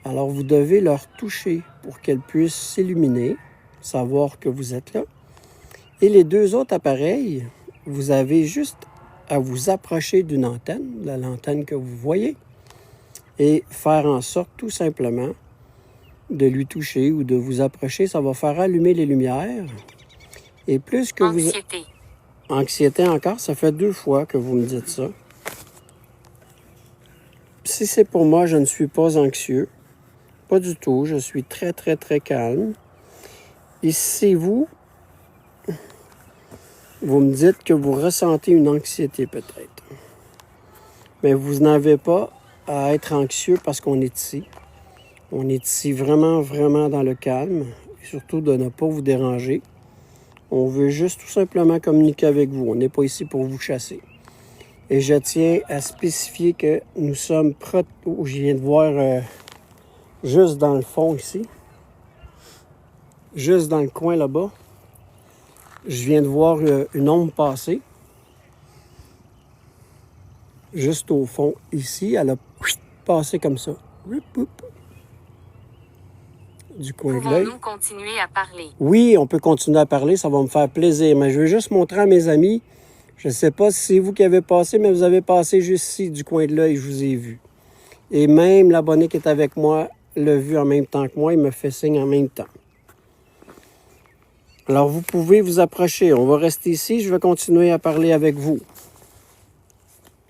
Alors, vous devez leur toucher pour qu'elles puissent s'illuminer, savoir que vous êtes là. Et les 2 autres appareils, vous avez juste à vous approcher d'une antenne, de l'antenne que vous voyez, et faire en sorte tout simplement de lui toucher ou de vous approcher. Ça va faire allumer les lumières. Et plus que Anxiété. Anxiété encore, ça fait 2 fois que vous me dites ça. Si c'est pour moi, je ne suis pas anxieux. Pas du tout. Je suis très, très, très calme. Et si c'est vous me dites que vous ressentez une anxiété peut-être. Mais vous n'avez pas à être anxieux parce qu'on est ici. On est ici vraiment, vraiment dans le calme. Et surtout de ne pas vous déranger. On veut juste tout simplement communiquer avec vous. On n'est pas ici pour vous chasser. Et je tiens à spécifier que nous sommes prêts. Oh, je viens de voir juste dans le fond ici. Juste dans le coin là-bas. Je viens de voir une ombre passer. Juste au fond ici. Elle a passé comme ça. Du coin de l'œil. Pouvons-nous continuer à parler? Oui, on peut continuer à parler, ça va me faire plaisir. Mais je veux juste montrer à mes amis, je ne sais pas si c'est vous qui avez passé, mais vous avez passé juste ici, du coin de l'œil, je vous ai vu. Et même l'abonné qui est avec moi l'a vu en même temps que moi, il me fait signe en même temps. Alors, vous pouvez vous approcher. On va rester ici, je vais continuer à parler avec vous.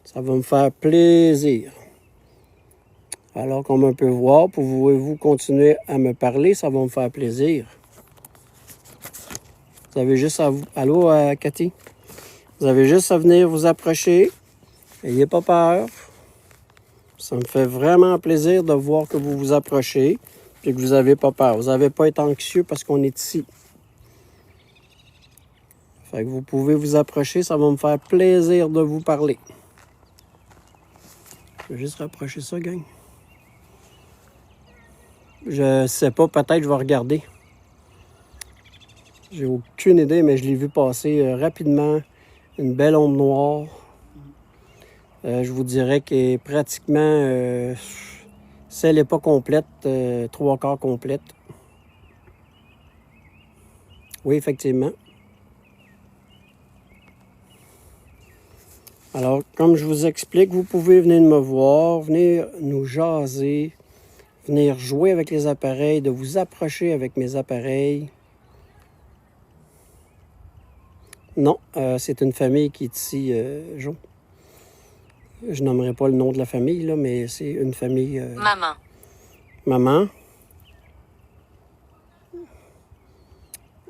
Ça va me faire plaisir. Alors, comme on peut voir, pouvez-vous continuer à me parler? Ça va me faire plaisir. Vous avez juste à... Allô, Cathy? Vous avez juste à venir vous approcher. N'ayez pas peur. Ça me fait vraiment plaisir de voir que vous vous approchez et que vous n'avez pas peur. Vous n'avez pas à être anxieux parce qu'on est ici. Fait que vous pouvez vous approcher. Ça va me faire plaisir de vous parler. Je vais juste rapprocher ça, gang. Je sais pas, peut-être je vais regarder. J'ai aucune idée, mais je l'ai vu passer rapidement. Une belle ombre noire. Je vous dirais qu'elle est pratiquement, si elle n'est pas complète, 3/4 complète. Oui, effectivement. Alors, comme je vous explique, vous pouvez venir me voir, venir nous jaser, venir jouer avec les appareils, de vous approcher avec mes appareils. Non, c'est une famille qui est ici, Jo. Je nommerai pas le nom de la famille, là, mais c'est une famille... Maman. Maman.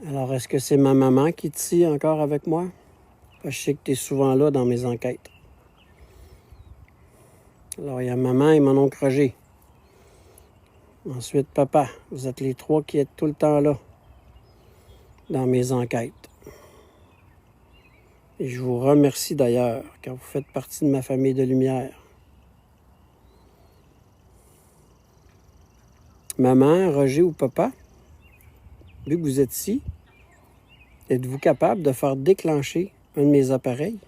Alors, est-ce que c'est ma maman qui est ici encore avec moi? Parce que je sais que tu es souvent là dans mes enquêtes. Alors, il y a maman et mon oncle Roger. Ensuite, papa. Vous êtes les trois qui êtes tout le temps là dans mes enquêtes. Et je vous remercie d'ailleurs, car vous faites partie de ma famille de lumière. Maman, Roger ou papa, vu que vous êtes ici, êtes-vous capable de faire déclencher un de mes appareils?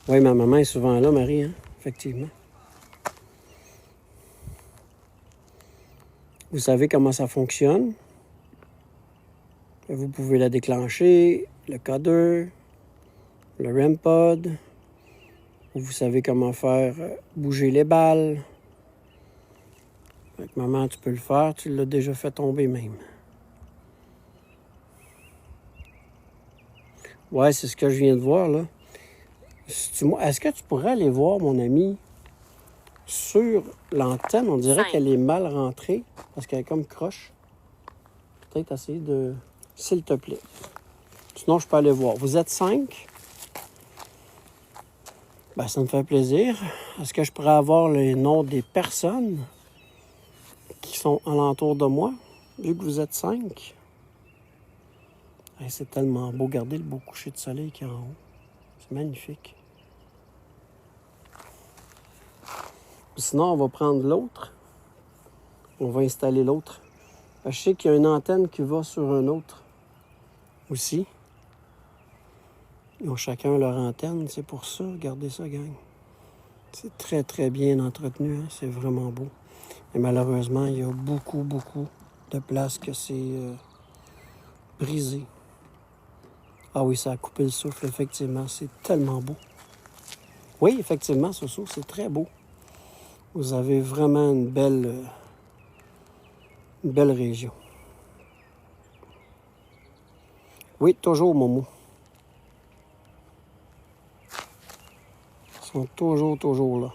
Oui, ma maman est souvent là, Marie, hein? Effectivement. Vous savez comment ça fonctionne. Vous pouvez la déclencher, le K2, le REM pod. Vous savez comment faire bouger les balles. Avec maman, tu peux le faire. Tu l'as déjà fait tomber même. Ouais, c'est ce que je viens de voir, là. Est-ce que tu pourrais aller voir, mon ami, sur l'antenne? On dirait qu'elle est mal rentrée parce qu'elle est comme croche. Peut-être essayer de... S'il te plaît. Sinon, je peux aller voir. Vous êtes 5? Ben, ça me fait plaisir. Est-ce que je pourrais avoir les noms des personnes qui sont alentour de moi, vu que vous êtes 5? Hey, c'est tellement beau. Regardez le beau coucher de soleil qui est en haut. C'est magnifique. Sinon, on va prendre l'autre. On va installer l'autre. Je sais qu'il y a une antenne qui va sur un autre aussi. Ils ont chacun leur antenne. C'est pour ça. Regardez ça, gang. C'est très, très bien entretenu. Hein? C'est vraiment beau. Mais malheureusement, il y a beaucoup de places que c'est brisé. Ah oui, ça a coupé le souffle, effectivement. C'est tellement beau. Oui, effectivement, Soso, c'est très beau. Vous avez vraiment une belle région. Oui, toujours, Momo. Ils sont toujours là.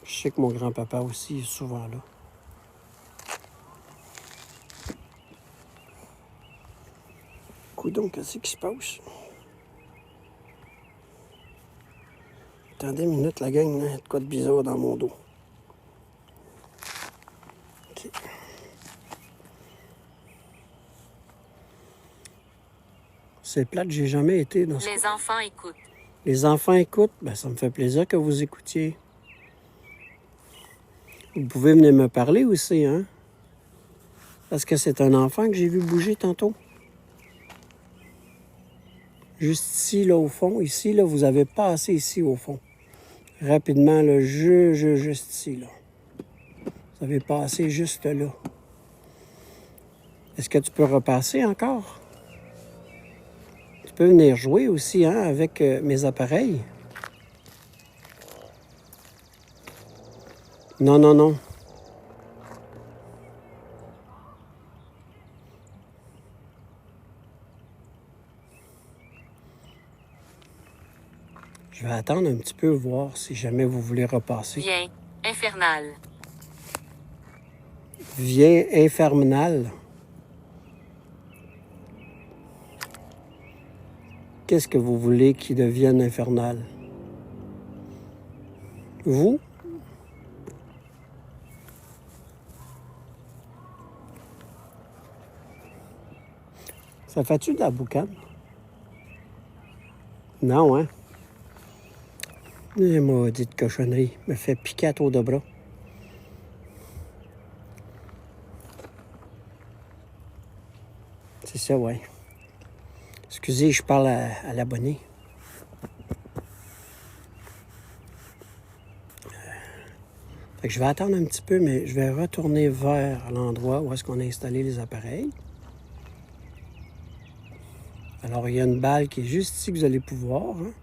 Je sais que mon grand-papa aussi est souvent là. Coudonc, qu'est-ce qui se passe? Attendez une minute, la gang, il y a de quoi de bizarre dans mon dos. OK. C'est plate, j'ai jamais été dans ce... Les enfants écoutent. Les enfants écoutent? Ben, ça me fait plaisir que vous écoutiez. Vous pouvez venir me parler aussi, hein? Est-ce que c'est un enfant que j'ai vu bouger tantôt? Juste ici, là, au fond. Ici, là, vous avez passé ici, au fond. Rapidement, là, juste ici, là. Vous avez passé juste là. Est-ce que tu peux repasser encore? Tu peux venir jouer aussi, hein, avec mes appareils. Non, non, non. Je vais attendre un petit peu, voir si jamais vous voulez repasser. Viens, infernal. Viens infernal. Qu'est-ce que vous voulez qu'il devienne infernal? Vous? Ça fait-tu de la boucane? Non, hein? Les maudites cochonneries. Me fait piquer à tour de bras. C'est ça, ouais. Excusez, je parle à l'abonné. Fait que je vais attendre un petit peu, mais je vais retourner vers l'endroit où est-ce qu'on a installé les appareils. Alors, il y a une balle qui est juste ici que vous allez pouvoir. Hein?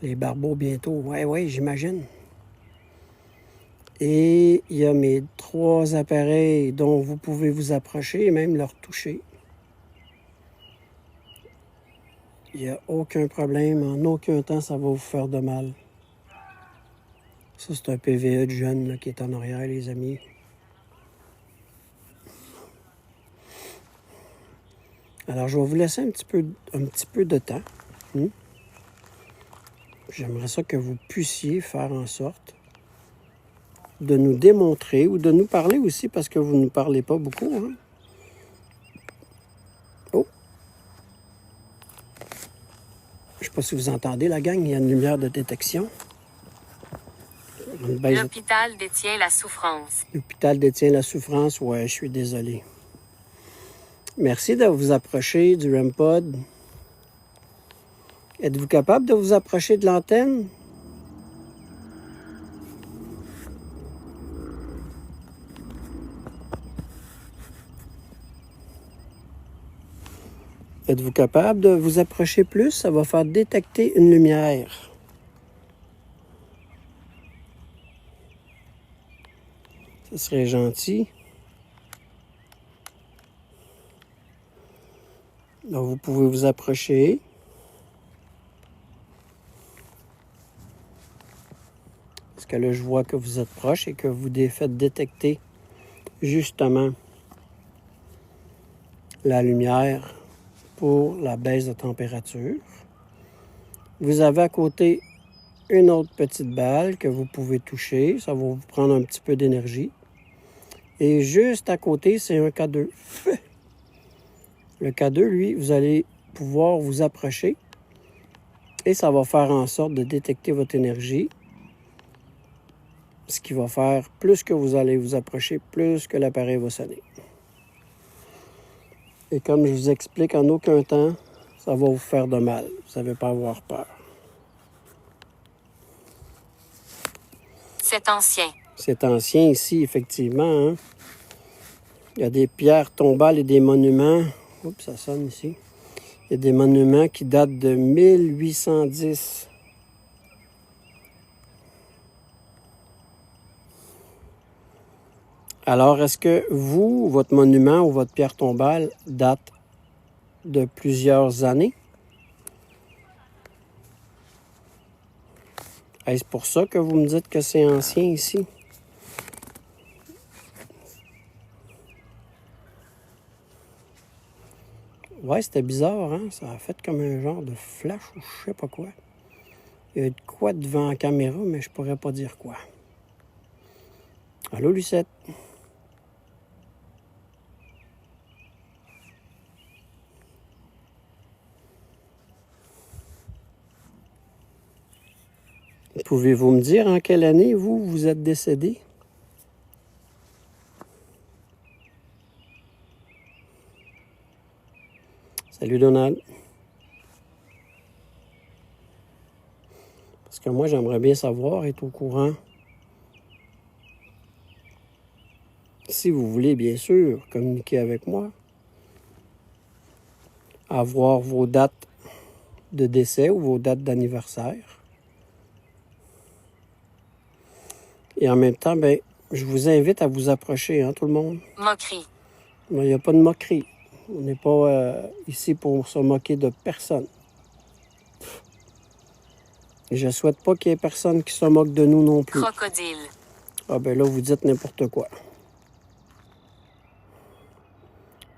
Les barbeaux bientôt. Ouais, j'imagine. Et il y a mes 3 appareils dont vous pouvez vous approcher et même leur toucher. Il n'y a aucun problème. En aucun temps, ça va vous faire de mal. Ça, c'est un PVE de jeune là, qui est en arrière, les amis. Alors, je vais vous laisser un petit peu de temps. J'aimerais ça que vous puissiez faire en sorte de nous démontrer ou de nous parler aussi, parce que vous ne nous parlez pas beaucoup. Hein? Oh! Je ne sais pas si vous entendez, la gang, il y a une lumière de détection. L'hôpital détient la souffrance. L'hôpital détient la souffrance. Ouais, je suis désolé. Merci de vous approcher du REM pod. Êtes-vous capable de vous approcher de l'antenne? Êtes-vous capable de vous approcher plus? Ça va faire détecter une lumière. Ce serait gentil. Donc, vous pouvez vous approcher. Parce que là, je vois que vous êtes proche et que vous faites détecter justement la lumière pour la baisse de température. Vous avez à côté une autre petite balle que vous pouvez toucher. Ça va vous prendre un petit peu d'énergie. Et juste à côté, c'est un K2. Le K2, lui, vous allez pouvoir vous approcher et ça va faire en sorte de détecter votre énergie. Ce qui va faire, plus que vous allez vous approcher, plus que l'appareil va sonner. Et comme je vous explique, en aucun temps, ça va vous faire de mal. Vous n'avez pas à avoir peur. C'est ancien. C'est ancien ici, effectivement. Hein? Il y a des pierres tombales et des monuments. Oups, ça sonne ici. Il y a des monuments qui datent de 1810. Alors, est-ce que vous, votre monument ou votre pierre tombale date de plusieurs années? Est-ce pour ça que vous me dites que c'est ancien ici? Ouais, c'était bizarre, hein? Ça a fait comme un genre de flash ou je sais pas quoi. Il y a de quoi devant la caméra, mais je pourrais pas dire quoi. Allô, Lucette? Pouvez-vous me dire en quelle année, vous êtes décédé? Salut, Donald. Parce que moi, j'aimerais bien savoir, être au courant. Si vous voulez, bien sûr, communiquer avec moi. Avoir vos dates de décès ou vos dates d'anniversaire. Et en même temps, ben, je vous invite à vous approcher, hein, tout le monde. Moquerie. Il n'y a pas de moquerie. On n'est pas ici pour se moquer de personne. Je souhaite pas qu'il y ait personne qui se moque de nous non plus. Crocodile. Ah ben là, vous dites n'importe quoi.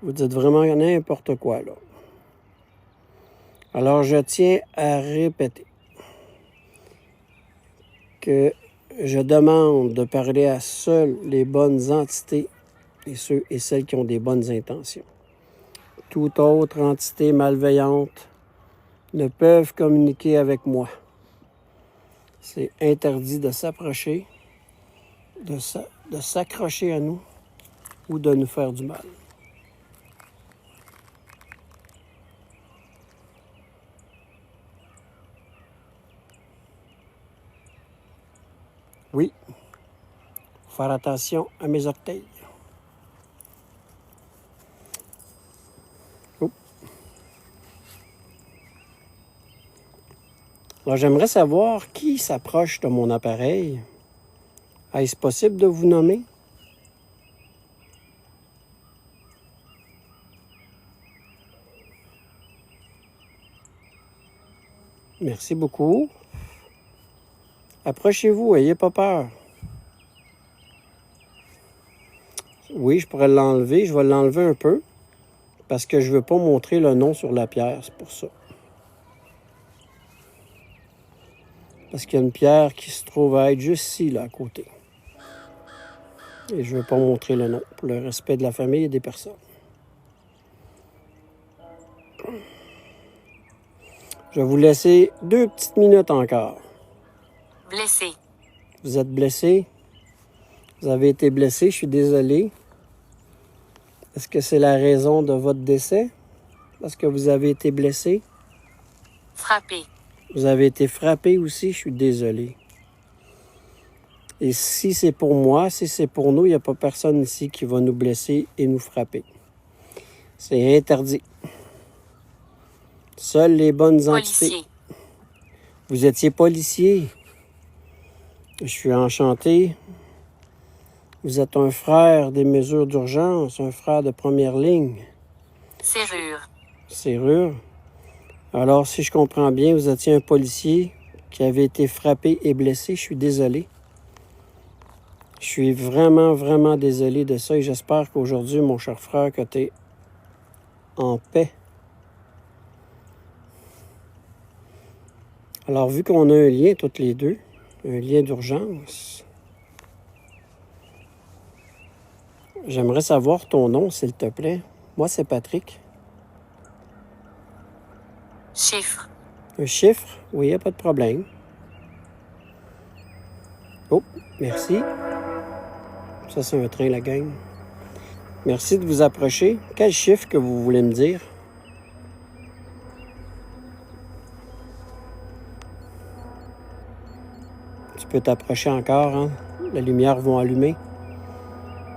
Vous dites vraiment n'importe quoi, là. Alors, je tiens à répéter que je demande de parler à seules les bonnes entités et ceux et celles qui ont des bonnes intentions. Toute autre entité malveillante ne peuvent communiquer avec moi. C'est interdit de s'approcher, de s'accrocher à nous ou de nous faire du mal. Oui, faut faire attention à mes orteils. Oh. Alors, j'aimerais savoir qui s'approche de mon appareil. Est-ce possible de vous nommer? Merci beaucoup. Approchez-vous, ayez pas peur. Oui, je pourrais l'enlever. Je vais l'enlever un peu parce que je ne veux pas montrer le nom sur la pierre. C'est pour ça. Parce qu'il y a une pierre qui se trouve à être juste ici, là, à côté. Et je ne veux pas montrer le nom pour le respect de la famille et des personnes. Je vais vous laisser 2 petites minutes encore. Blessé. Vous êtes blessé? Vous avez été blessé, je suis désolé. Est-ce que c'est la raison de votre décès? Parce que vous avez été blessé? Frappé. Vous avez été frappé aussi, je suis désolé. Et si c'est pour moi, si c'est pour nous, il n'y a pas personne ici qui va nous blesser et nous frapper. C'est interdit. Seules les bonnes entités. Policier. Vous étiez policier. Je suis enchanté. Vous êtes un frère des mesures d'urgence, un frère de première ligne. Serrure. Serrure. Alors, si je comprends bien, vous étiez un policier qui avait été frappé et blessé. Je suis désolé. Je suis vraiment, vraiment désolé de ça et j'espère qu'aujourd'hui, mon cher frère, que tu es en paix. Alors, vu qu'on a un lien toutes les deux, un lien d'urgence, j'aimerais savoir ton nom, s'il te plaît. Moi, c'est Patrick. Chiffre. Un chiffre? Oui, il n'y a pas de problème. Oh, merci. Ça, c'est un train, la gang. Merci de vous approcher. Quel chiffre que vous voulez me dire? Tu peux t'approcher encore, hein? Les lumières vont allumer.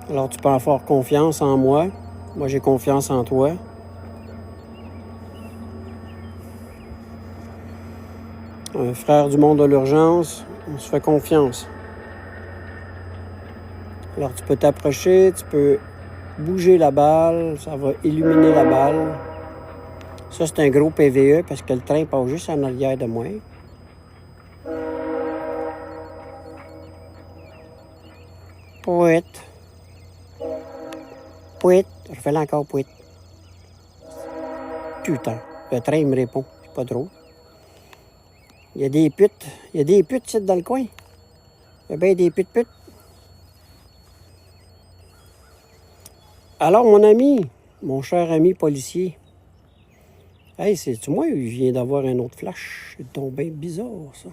Alors, tu peux avoir confiance en moi. Moi, j'ai confiance en toi. Un frère du monde de l'urgence, on se fait confiance. Alors, tu peux t'approcher, tu peux bouger la balle, ça va illuminer la balle. Ça, c'est un gros PVE parce que le train passe juste en arrière de moi. Pouit. Pouit. Refais-le encore, pouit. Putain, le train me répond. C'est pas drôle. Il y a des putes. Il y a des putes ici dans le coin. Il y a bien des putes. Alors, mon ami, mon cher ami policier. Hey, c'est-tu moi ou je viens d'avoir un autre flash? C'est donc bien bizarre, ça.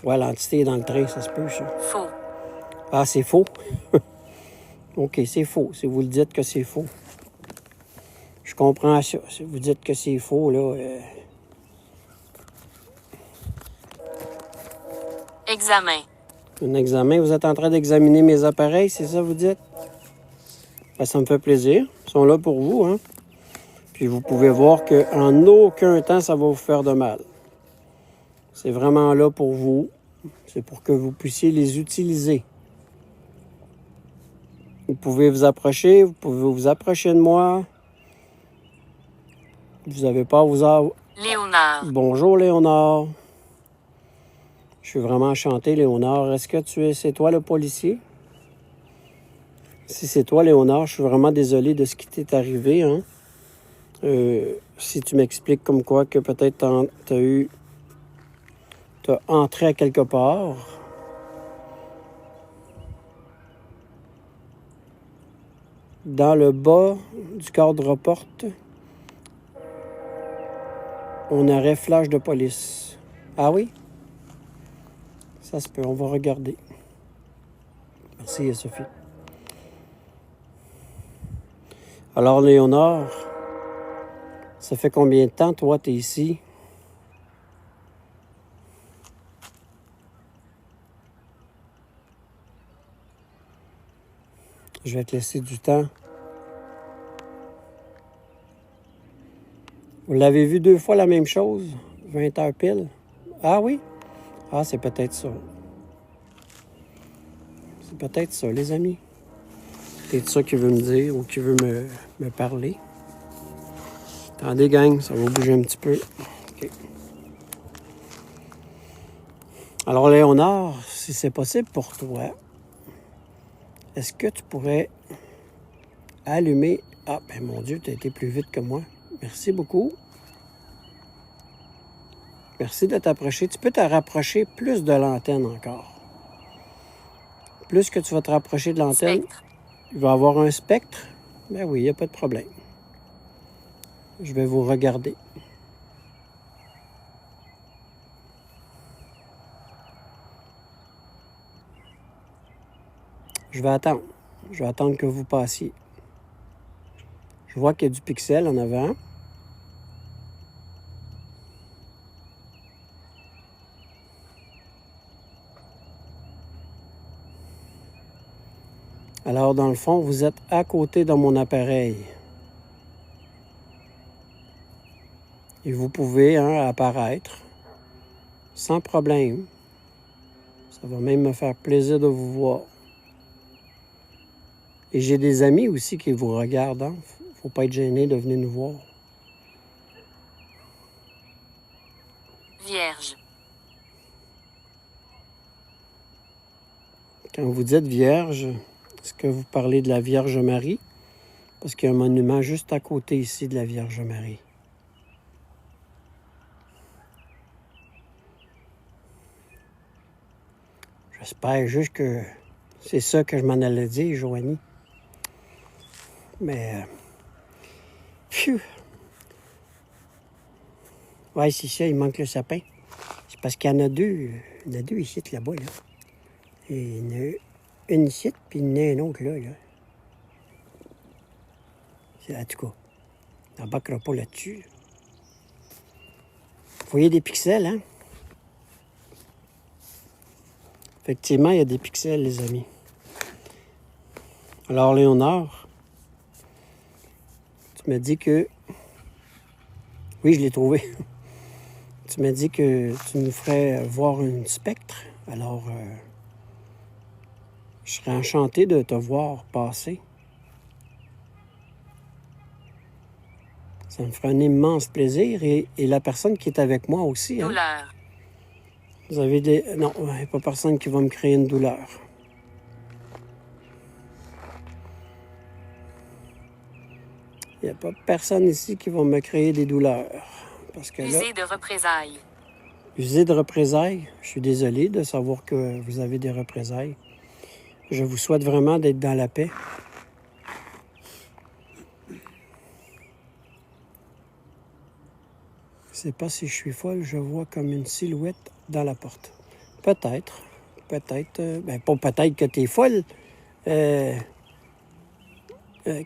Ouais, l'entité est dans le train, ça se peut, ça. Faux. Ah, c'est faux? OK, c'est faux. Si vous le dites que c'est faux. Je comprends ça. Si vous dites que c'est faux, là... Examen. Un examen. Vous êtes en train d'examiner mes appareils, c'est ça vous dites? Ben, ça me fait plaisir. Ils sont là pour vous, hein? Puis vous pouvez voir qu'en aucun temps, ça va vous faire de mal. C'est vraiment là pour vous. C'est pour que vous puissiez les utiliser. Vous pouvez vous approcher de moi. Vous n'avez pas à vous avoir... Léonard. Bonjour, Léonard. Je suis vraiment enchanté, Léonard. Est-ce que c'est toi le policier? Si c'est toi, Léonard, je suis vraiment désolé de ce qui t'est arrivé, hein. Si tu m'expliques comme quoi que peut-être t'as entré à quelque part. Dans le bas du cadre-porte, on aurait flash de police. Ah oui? Ça se peut, on va regarder. Merci, Sophie. Alors, Léonard, ça fait combien de temps, toi, t'es ici? Je vais te laisser du temps. Vous l'avez vu 2 fois la même chose? 20 heures pile? Ah oui? Ah, c'est peut-être ça. C'est peut-être ça, les amis. C'est ça qu'il veut me dire ou qu'il veut me parler. Attendez, gang, ça va bouger un petit peu. OK. Alors, Léonard, si c'est possible pour toi, est-ce que tu pourrais allumer... Ah, ben mon Dieu, tu as été plus vite que moi. Merci beaucoup. Merci de t'approcher. Tu peux te rapprocher plus de l'antenne encore. Plus que tu vas te rapprocher de l'antenne, il va y avoir un spectre. Ben oui, il n'y a pas de problème. Je vais vous regarder. Je vais attendre. Je vais attendre que vous passiez. Je vois qu'il y a du pixel en avant. Alors, dans le fond, vous êtes à côté de mon appareil. Et vous pouvez apparaître sans problème. Ça va même me faire plaisir de vous voir. Et j'ai des amis aussi qui vous regardent. Hein? Faut pas être gêné de venir nous voir. Vierge. Quand vous dites Vierge, est-ce que vous parlez de la Vierge Marie? Parce qu'il y a un monument juste à côté ici de la Vierge Marie. J'espère juste que c'est ça que je m'en allais dire, Joanie. Mais... pfiou! Ouais, c'est ça, il manque le sapin. C'est parce qu'il y en a deux. Il y en a deux ici, là-bas, là. Et il y en a une ici, puis il y en a un autre là. C'est en tout cas. On n'embarquera pas là-dessus. Vous voyez des pixels, hein? Effectivement, il y a des pixels, les amis. Alors, Léonard, tu me dis que... Oui, je l'ai trouvé. Tu m'as dit que tu nous ferais voir une spectre. Alors, je serais enchanté de te voir passer. Ça me ferait un immense plaisir. Et la personne qui est avec moi aussi. Hein? Douleur. Vous avez des... Non, il n'y a pas personne qui va me créer une douleur. Il n'y a pas personne ici qui va me créer des douleurs. Parce que là... Usée de représailles. Usée de représailles. Je suis désolé de savoir que vous avez des représailles. Je vous souhaite vraiment d'être dans la paix. Je ne sais pas si je suis folle, je vois comme une silhouette dans la porte. Peut-être. Peut-être. Ben, pas peut-être que tu es folle.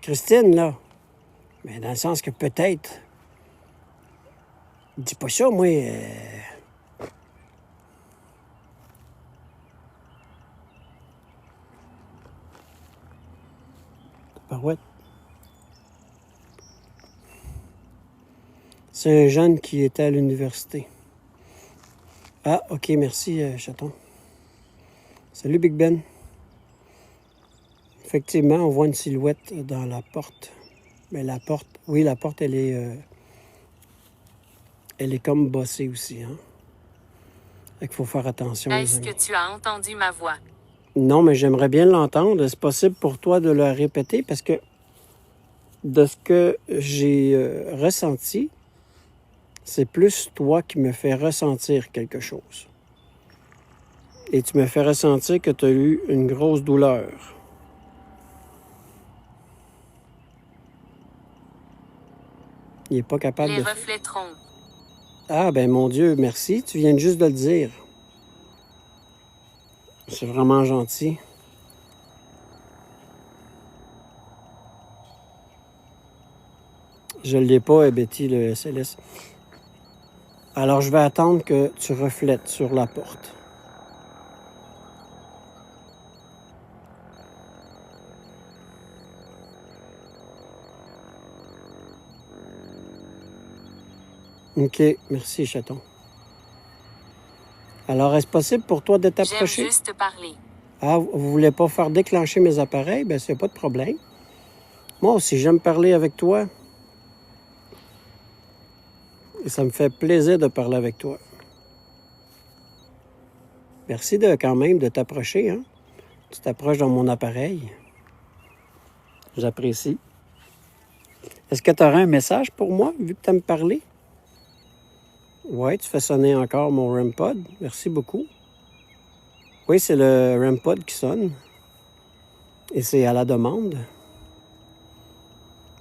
Christine, là. Mais dans le sens que peut-être. Dis pas ça, moi. Barouette. C'est un jeune qui était à l'université. Ah, OK, merci, chaton. Salut, Big Ben. Effectivement, on voit une silhouette dans la porte. Mais la porte, oui, la porte, elle est Elle est comme bossée aussi, hein? Fait qu'il faut faire attention, les Est-ce amis. que tu as entendu ma voix? Non, mais j'aimerais bien l'entendre. Est-ce possible pour toi de le répéter? Parce que de ce que j'ai ressenti, c'est plus toi qui me fais ressentir quelque chose. Et tu me fais ressentir que tu as eu une grosse douleur. Il n'est pas capable Les de... reflets trompent. Ah, ben mon Dieu, merci. Tu viens juste de le dire. C'est vraiment gentil. Je ne l'ai pas, Betty, le SLS. Alors, je vais attendre que tu reflètes sur la porte. OK, merci, chaton. Alors, est-ce possible pour toi de J'aime t'approcher? juste parler. Ah, vous ne voulez pas faire déclencher mes appareils? Ben, c'est pas de problème. Moi aussi, j'aime parler avec toi. Et ça me fait plaisir de parler avec toi. Merci quand même de t'approcher, hein? Tu t'approches dans mon appareil. J'apprécie. Est-ce que tu aurais un message pour moi, vu que tu aimes parler? Oui, tu fais sonner encore mon REM-Pod. Merci beaucoup. Oui, c'est le REM-Pod qui sonne. Et c'est à la demande.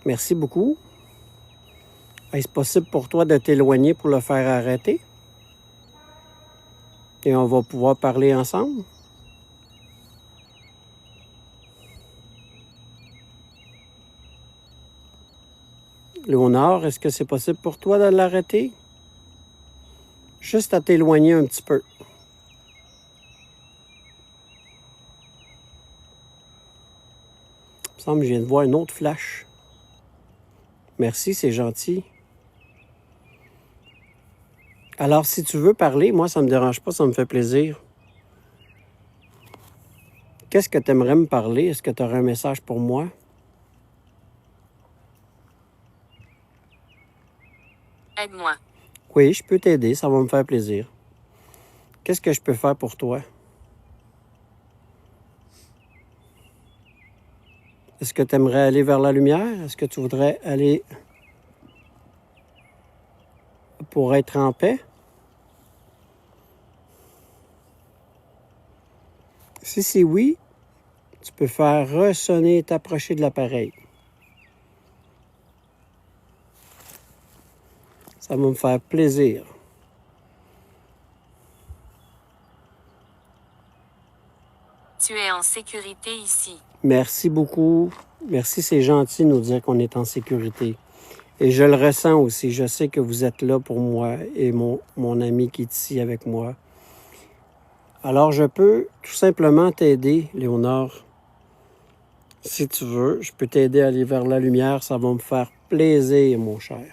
Merci beaucoup. Est-ce possible pour toi de t'éloigner pour le faire arrêter? Et on va pouvoir parler ensemble? Léonard, est-ce que c'est possible pour toi de l'arrêter? Juste à t'éloigner un petit peu. Il me semble que je viens de voir un autre flash. Merci, c'est gentil. Alors, si tu veux parler, moi, ça ne me dérange pas, ça me fait plaisir. Qu'est-ce que tu aimerais me parler? Est-ce que tu aurais un message pour moi? Aide-moi. Oui, je peux t'aider, ça va me faire plaisir. Qu'est-ce que je peux faire pour toi? Est-ce que tu aimerais aller vers la lumière? Est-ce que tu voudrais aller pour être en paix? Si c'est oui, tu peux faire ressonner et t'approcher de l'appareil. Ça va me faire plaisir. Tu es en sécurité ici. Merci beaucoup. Merci, c'est gentil de nous dire qu'on est en sécurité. Et je le ressens aussi. Je sais que vous êtes là pour moi et mon ami qui est ici avec moi. Alors, je peux tout simplement t'aider, Léonard. Si tu veux, je peux t'aider à aller vers la lumière. Ça va me faire plaisir, mon cher.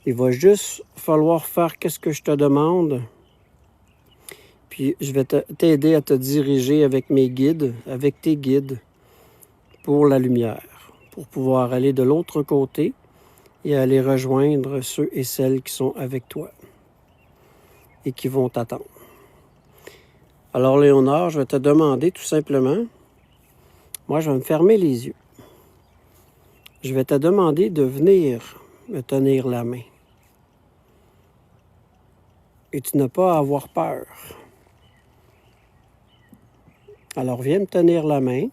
Il va juste falloir faire ce que je te demande. Puis, je vais t'aider à te diriger avec mes guides, avec tes guides, pour la lumière, pour pouvoir aller de l'autre côté et aller rejoindre ceux et celles qui sont avec toi et qui vont t'attendre. Alors, Léonard, je vais te demander tout simplement, moi, je vais me fermer les yeux. Je vais te demander de venir me tenir la main. Et tu n'as pas à avoir peur. Alors, viens me tenir la main.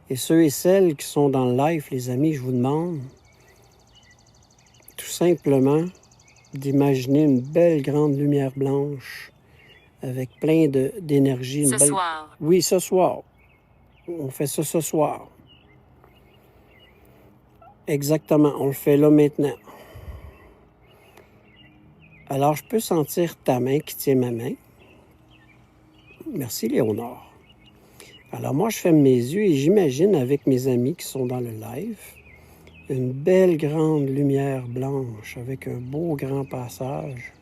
Et ceux et celles qui sont dans le live, les amis, je vous demande tout simplement d'imaginer une belle grande lumière blanche avec plein d'énergie. Ce soir. Oui, ce soir. On fait ça ce soir. Exactement, on le fait là maintenant. Alors, je peux sentir ta main qui tient ma main. Merci, Léonard. Alors, moi, je ferme mes yeux et j'imagine avec mes amis qui sont dans le live une belle grande lumière blanche avec un beau grand passage.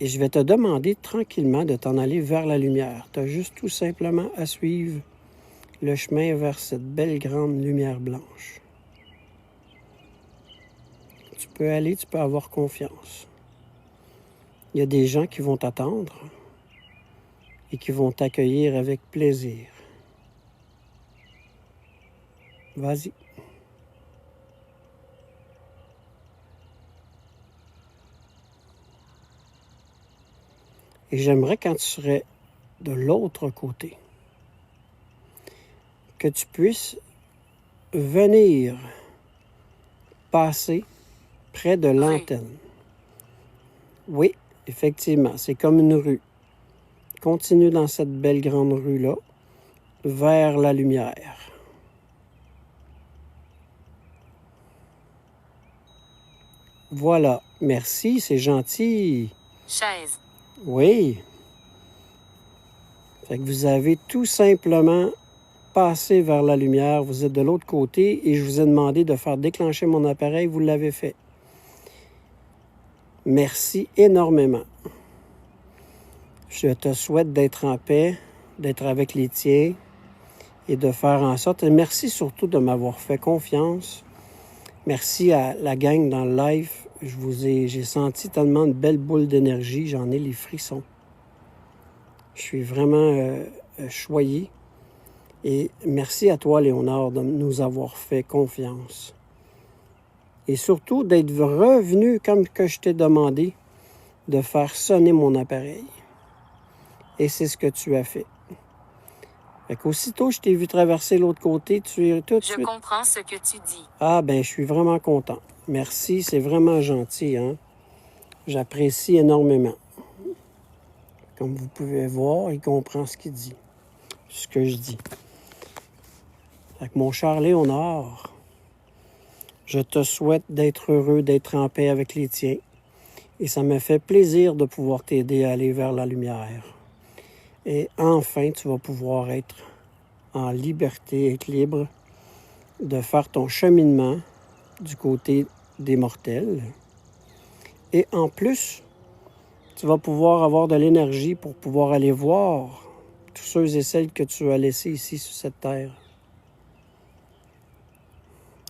Et je vais te demander tranquillement de t'en aller vers la lumière. Tu as juste tout simplement à suivre le chemin vers cette belle grande lumière blanche. Tu peux aller, tu peux avoir confiance. Il y a des gens qui vont t'attendre et qui vont t'accueillir avec plaisir. Vas-y. Et j'aimerais quand tu serais de l'autre côté, que tu puisses venir passer près de l'antenne. Oui, effectivement, c'est comme une rue. Continue dans cette belle grande rue-là, vers la lumière. Voilà, merci, c'est gentil. Chaise. Oui. Fait que vous avez tout simplement passé vers la lumière, vous êtes de l'autre côté et je vous ai demandé de faire déclencher mon appareil, vous l'avez fait. Merci énormément. Je te souhaite d'être en paix, d'être avec les tiens et de faire en sorte. Et merci surtout de m'avoir fait confiance. Merci à la gang dans le live. J'ai senti tellement de belles boules d'énergie, j'en ai les frissons. Je suis vraiment choyé. Et merci à toi, Léonard, de nous avoir fait confiance. Et surtout d'être revenu, comme que je t'ai demandé, de faire sonner mon appareil. Et c'est ce que tu as fait. Fait qu'aussitôt je t'ai vu traverser l'autre côté, tu es tout de suite... Je comprends ce que tu dis. Ah, ben, je suis vraiment content. Merci, c'est vraiment gentil, hein? J'apprécie énormément. Comme vous pouvez voir, il comprend ce qu'il dit, ce que je dis. Fait que mon cher Léonard, je te souhaite d'être heureux, d'être en paix avec les tiens. Et ça me fait plaisir de pouvoir t'aider à aller vers la lumière. Et enfin, tu vas pouvoir être en liberté, être libre de faire ton cheminement du côté des mortels. Et en plus, tu vas pouvoir avoir de l'énergie pour pouvoir aller voir tous ceux et celles que tu as laissés ici sur cette terre.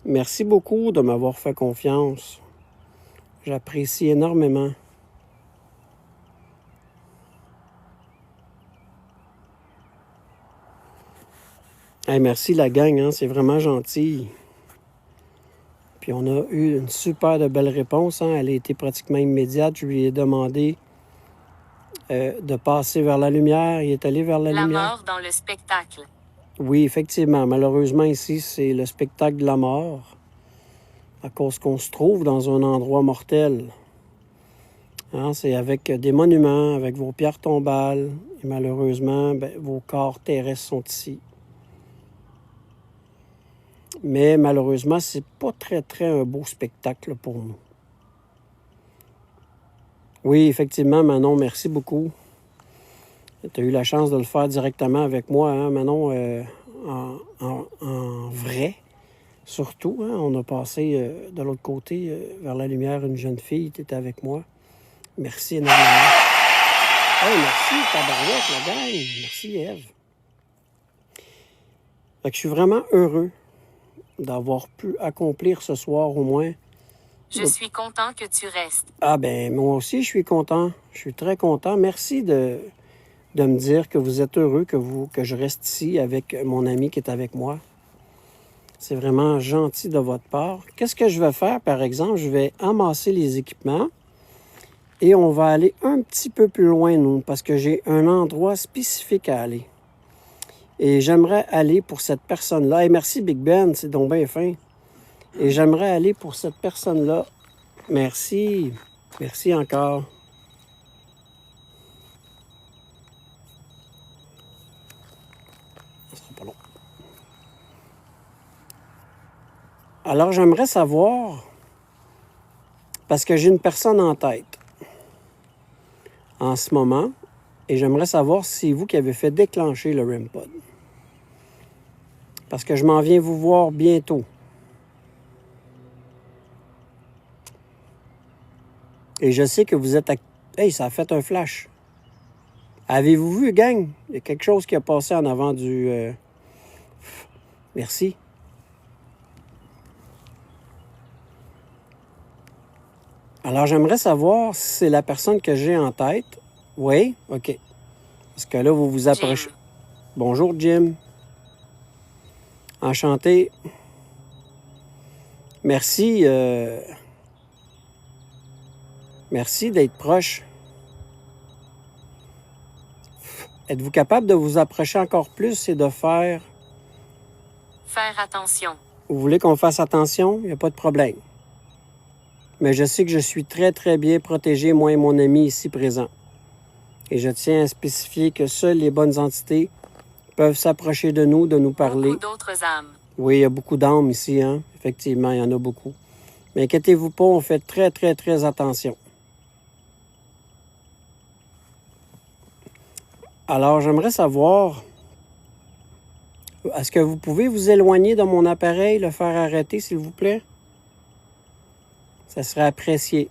Merci beaucoup de m'avoir fait confiance. J'apprécie énormément. Hey, merci la gang, hein, c'est vraiment gentil. Puis on a eu une super de belle réponse. Hein, elle a été pratiquement immédiate. Je lui ai demandé de passer vers la lumière. Il est allé vers la lumière. La mort dans le spectacle. Oui, effectivement. Malheureusement, ici, c'est le spectacle de la mort. À cause qu'on se trouve dans un endroit mortel. Hein, c'est avec des monuments, avec vos pierres tombales. Et malheureusement, ben, vos corps terrestres sont ici. Mais malheureusement, c'est pas très un beau spectacle pour nous. Oui, effectivement, Manon, merci beaucoup. Tu as eu la chance de le faire directement avec moi, hein, Manon, en vrai. Surtout, hein, on a passé de l'autre côté, vers la lumière, une jeune fille, tu étais avec moi. Merci énormément. Hey, merci, tabarouette, la gang. Merci, Ève. Fait que je suis vraiment heureux d'avoir pu accomplir ce soir au moins. Je suis content que tu restes. Ah ben, moi aussi, je suis content. Je suis très content. Merci de me dire que vous êtes heureux, que je reste ici avec mon ami qui est avec moi. C'est vraiment gentil de votre part. Qu'est-ce que je vais faire, par exemple? Je vais amasser les équipements et on va aller un petit peu plus loin, nous, parce que j'ai un endroit spécifique à aller. Et j'aimerais aller pour cette personne-là. Et merci, Big Ben, c'est donc bien fin. Et j'aimerais aller pour cette personne-là. Merci. Merci encore. Ça sera pas long. Alors, j'aimerais savoir, parce que j'ai une personne en tête en ce moment, et j'aimerais savoir si c'est vous qui avez fait déclencher le REM pod. Parce que je m'en viens vous voir bientôt. Et je sais que vous êtes... Hey, ça a fait un flash. Avez-vous vu, gang? Il y a quelque chose qui a passé en avant du... Merci. Alors, j'aimerais savoir si c'est la personne que j'ai en tête. Oui? OK. Parce que là, vous vous approchez. Jim. Bonjour, Jim. Enchanté. Merci. Merci d'être proche. Êtes-vous capable de vous approcher encore plus et de faire... Faire attention. Vous voulez qu'on fasse attention? Il n'y a pas de problème. Mais je sais que je suis très, très bien protégé, moi et mon ami ici présent. Et je tiens à spécifier que seules les bonnes entités peuvent s'approcher de nous parler. Beaucoup d'autres âmes. Oui, il y a beaucoup d'âmes ici, hein? Effectivement, il y en a beaucoup. Mais inquiétez-vous pas, on fait très, très, très attention. Alors, j'aimerais savoir, est-ce que vous pouvez vous éloigner de mon appareil, le faire arrêter, s'il vous plaît? Ça serait apprécié.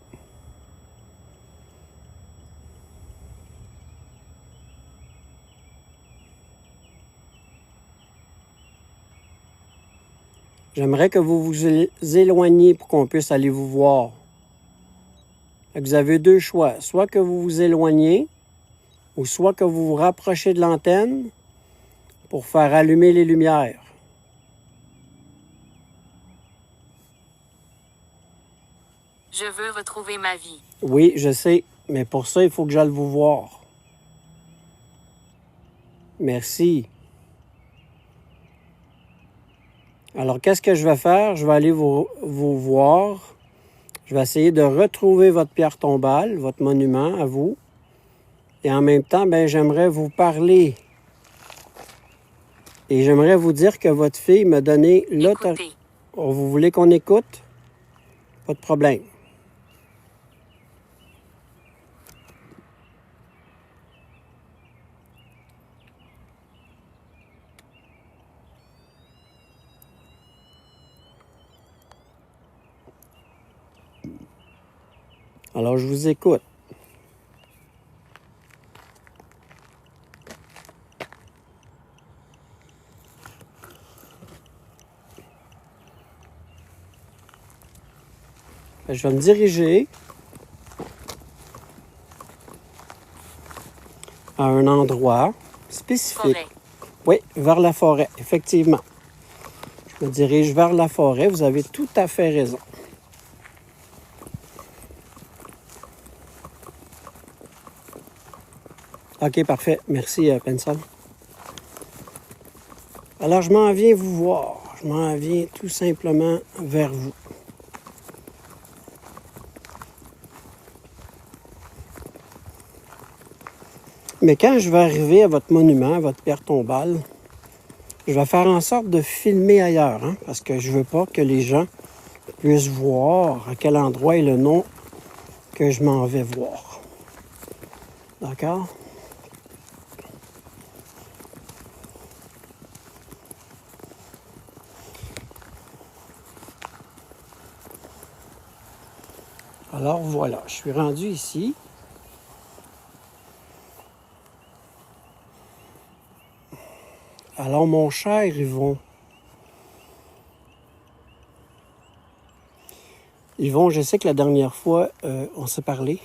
J'aimerais que vous vous éloigniez pour qu'on puisse aller vous voir. Vous avez deux choix. Soit que vous vous éloignez, ou soit que vous vous rapprochez de l'antenne pour faire allumer les lumières. Je veux retrouver ma vie. Oui, je sais, mais pour ça, il faut que j'aille vous voir. Merci. Alors, qu'est-ce que je vais faire? Je vais aller vous voir. Je vais essayer de retrouver votre pierre tombale, votre monument à vous. Et en même temps, j'aimerais vous parler. Et j'aimerais vous dire que votre fille m'a donné l'autorisation. Écoutez. Oh, vous voulez qu'on écoute? Pas de problème. Alors, je vous écoute. Je vais me diriger à un endroit spécifique. Forêt. Oui, vers la forêt, effectivement. Je me dirige vers la forêt. Vous avez tout à fait raison. OK, parfait. Merci, Pencil. Alors, je m'en viens vous voir. Je m'en viens tout simplement vers vous. Mais quand je vais arriver à votre monument, à votre pierre tombale, je vais faire en sorte de filmer ailleurs, hein, parce que je veux pas que les gens puissent voir à quel endroit est le nom que je m'en vais voir. D'accord? Alors voilà, je suis rendu ici. Alors mon cher Yvon, je sais que la dernière fois, on s'est parlé.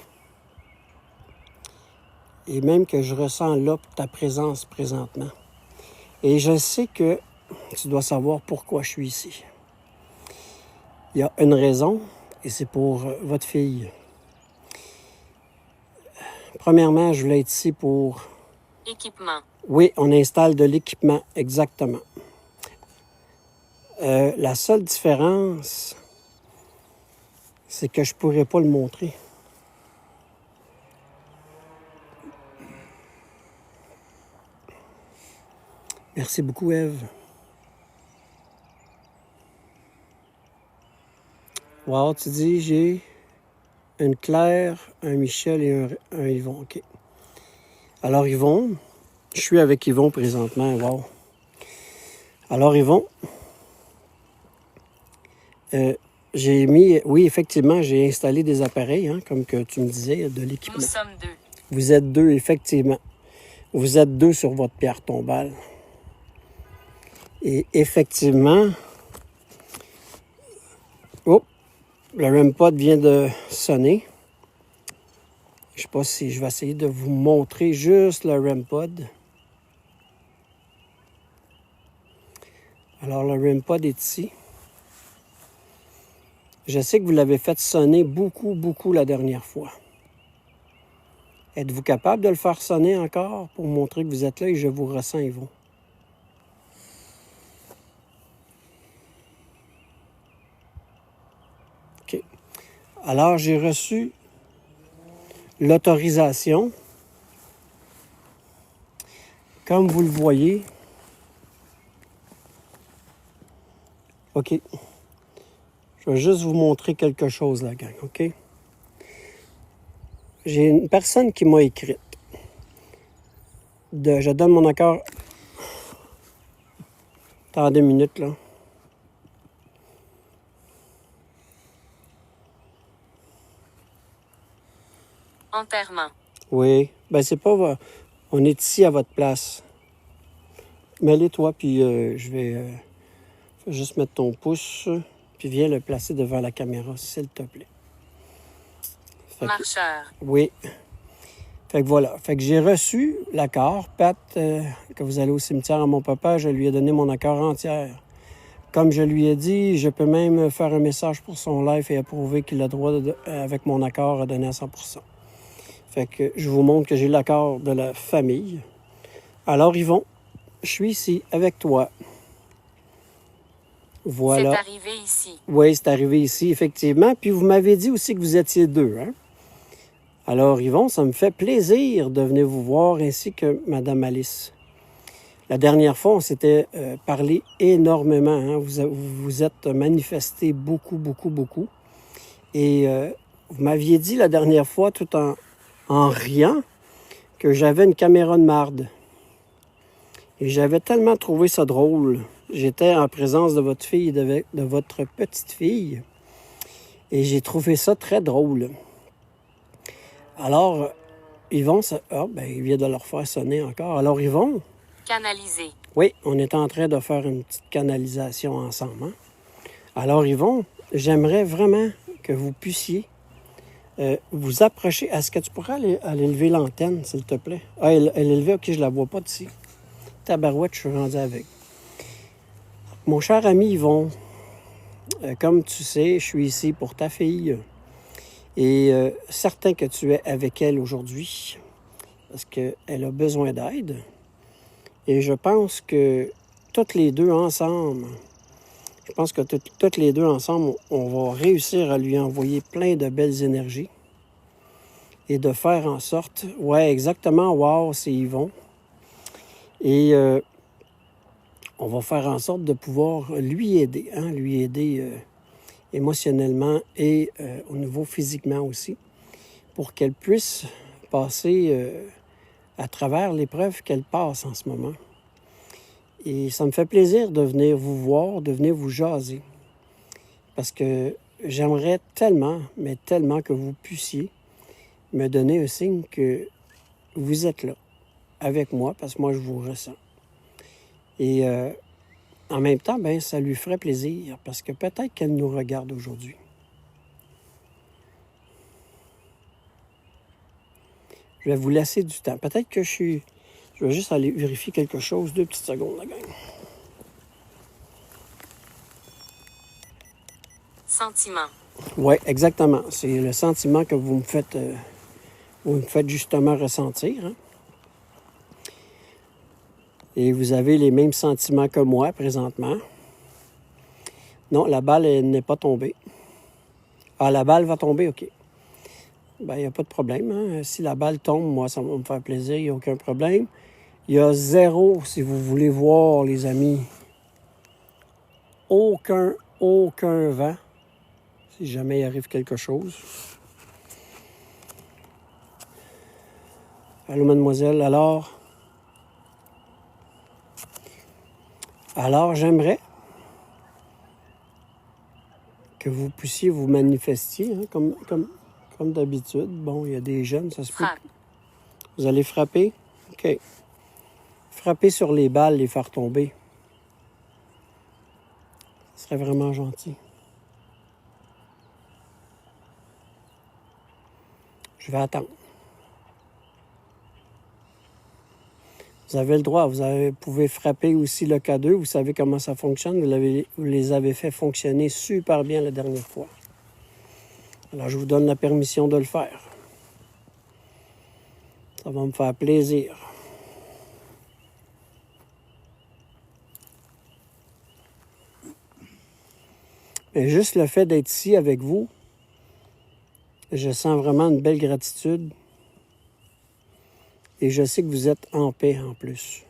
Et même que je ressens là ta présence présentement. Et je sais que tu dois savoir pourquoi je suis ici. Il y a une raison, et c'est pour votre fille. Premièrement, je voulais être ici pour... Équipement. Oui, on installe de l'équipement, exactement. La seule différence, c'est que je ne pourrais pas le montrer. Merci beaucoup, Ève. Wow, tu dis, j'ai une Claire, un Michel et un Yvon. OK. Alors, Yvon, je suis avec Yvon présentement. Wow. Alors, Yvon, j'ai mis... Oui, effectivement, j'ai installé des appareils, hein, comme que tu me disais, de l'équipement. Nous sommes deux. Vous êtes deux, effectivement. Vous êtes deux sur votre pierre tombale. Et effectivement... Oh! Le REM pod vient de sonner. Je ne sais pas si je vais essayer de vous montrer juste le REM pod. Alors, le REM pod est ici. Je sais que vous l'avez fait sonner beaucoup la dernière fois. Êtes-vous capable de le faire sonner encore pour montrer que vous êtes là et je vous ressens, Yvon? OK. Alors, j'ai reçu l'autorisation. Comme vous le voyez. OK. Je vais juste vous montrer quelque chose, la gang, OK? J'ai une personne qui m'a écrit. Je donne mon accord. Attendez 2 minutes, là. Enterrement. Oui. Ben, c'est pas... On est ici à votre place. Mets-les-toi, puis je vais juste mettre ton pouce, puis viens le placer devant la caméra, s'il te plaît. Marcheur. Oui. Fait que voilà. Fait que j'ai reçu l'accord. Pat, que vous allez au cimetière à mon papa, je lui ai donné mon accord entier. Comme je lui ai dit, je peux même faire un message pour son live et approuver qu'il a le droit, avec mon accord, à donner à 100%. Fait que je vous montre que j'ai l'accord de la famille. Alors, Yvon, je suis ici avec toi. Voilà. C'est arrivé ici. Oui, c'est arrivé ici, effectivement. Puis vous m'avez dit aussi que vous étiez 2, hein? Alors, Yvon, ça me fait plaisir de venir vous voir, ainsi que Mme Alice. La dernière fois, on s'était parlé énormément. Hein? Vous vous êtes manifesté beaucoup. Et vous m'aviez dit la dernière fois, tout en riant, que j'avais une caméra de marde. Et j'avais tellement trouvé ça drôle. J'étais en présence de votre fille et de votre petite fille. Et j'ai trouvé ça très drôle. Alors, Yvon, il vient de leur faire sonner encore. Alors, Yvon? Canalisé. Oui, on est en train de faire une petite canalisation ensemble. Hein? Alors, Yvon, j'aimerais vraiment que vous puissiez vous approcher. Est-ce que tu pourrais aller lever l'antenne, s'il te plaît? Ah, elle est levée, OK, je la vois pas d'ici. Tabarouette, je suis rendu avec. Mon cher ami Yvon, comme tu sais, je suis ici pour ta fille. Et certain que tu es avec elle aujourd'hui, parce qu'elle a besoin d'aide. Et je pense que toutes les deux ensemble, on va réussir à lui envoyer plein de belles énergies et de faire en sorte, ouais, exactement, wow, c'est Yvon. Et on va faire en sorte de pouvoir lui aider, émotionnellement et au niveau physiquement aussi, pour qu'elle puisse passer à travers l'épreuve qu'elle passe en ce moment. Et ça me fait plaisir de venir vous voir, de venir vous jaser, parce que j'aimerais tellement, mais tellement que vous puissiez me donner un signe que vous êtes là, avec moi, parce que moi, je vous ressens. Et en même temps, ben, ça lui ferait plaisir, parce que peut-être qu'elle nous regarde aujourd'hui. Je vais vous laisser du temps. Peut-être que je vais juste aller vérifier quelque chose. 2 petites secondes, la gang. Sentiment. Oui, exactement. C'est le sentiment que vous me faites justement ressentir. Hein? Et vous avez les mêmes sentiments que moi présentement. Non, la balle, elle n'est pas tombée. Ah, la balle va tomber, OK. Ben, il n'y a pas de problème. Hein? Si la balle tombe, moi, ça va me faire plaisir, il n'y a aucun problème. Il y a 0, si vous voulez voir, les amis. Aucun vent, si jamais il arrive quelque chose. Allô, mademoiselle, Alors, j'aimerais que vous puissiez vous manifester, hein, comme d'habitude. Bon, il y a des jeunes, ça se peut. Vous allez frapper? OK. Frapper sur les balles, les faire tomber. Ce serait vraiment gentil. Je vais attendre. Vous avez le droit. Vous pouvez frapper aussi le K2. Vous savez comment ça fonctionne. Vous les avez fait fonctionner super bien la dernière fois. Alors, je vous donne la permission de le faire. Ça va me faire plaisir. Mais juste le fait d'être ici avec vous, je sens vraiment une belle gratitude. Et je sais que vous êtes en paix en plus.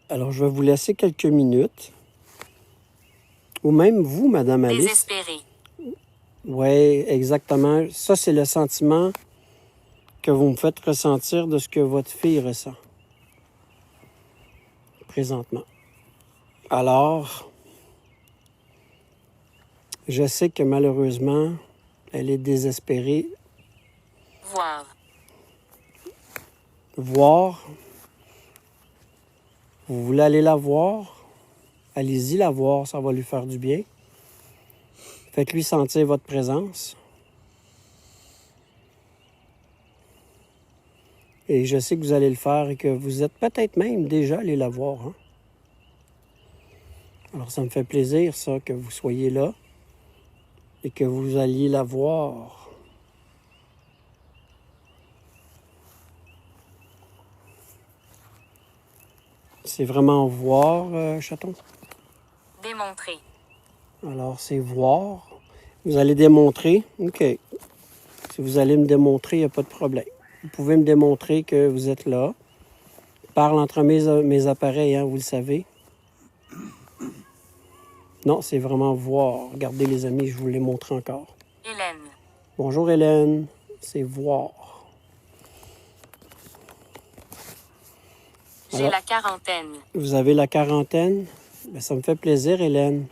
Alors, je vais vous laisser quelques minutes. Ou même vous, Madame Alice. Désespéré. Oui, exactement. Ça, c'est le sentiment que vous me faites ressentir de ce que votre fille ressent présentement. Alors, je sais que malheureusement, elle est désespérée. Voir. Voir. Vous voulez aller la voir? Allez-y la voir, ça va lui faire du bien. Faites-lui sentir votre présence. Et je sais que vous allez le faire et que vous êtes peut-être même déjà allé la voir. Hein? Alors, ça me fait plaisir, ça, que vous soyez là et que vous alliez la voir. C'est vraiment voir, chaton? Démontrer. Alors, c'est voir. Vous allez démontrer. OK. Si vous allez me démontrer, il n'y a pas de problème. Vous pouvez me démontrer que vous êtes là. Je parle entre mes appareils, hein, vous le savez. Non, c'est vraiment voir. Regardez, les amis, je vous l'ai montré encore. Hélène. Bonjour, Hélène. C'est voir. J'ai Alors, la quarantaine. vous avez la quarantaine? Bien, ça me fait plaisir, Hélène.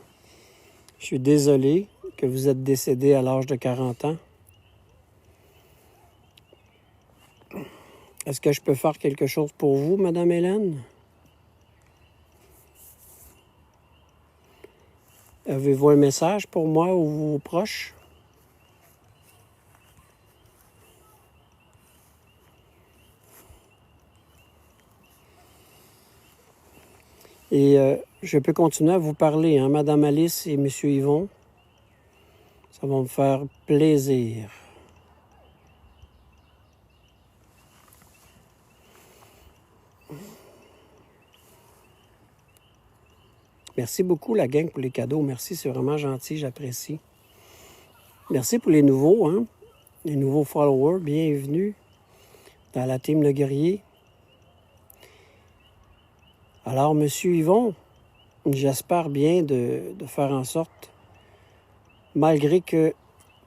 Je suis désolé que vous êtes décédée à l'âge de 40 ans. Est-ce que je peux faire quelque chose pour vous, Madame Hélène? Avez-vous un message pour moi ou vos proches? Et je peux continuer à vous parler, hein, Madame Alice et Monsieur Yvon. Ça va me faire plaisir. Merci beaucoup, la gang, pour les cadeaux. Merci, c'est vraiment gentil, j'apprécie. Merci pour les nouveaux, hein? Les nouveaux followers. Bienvenue dans la team Le Guerrier. Alors, Monsieur Yvon, j'espère bien de faire en sorte, malgré que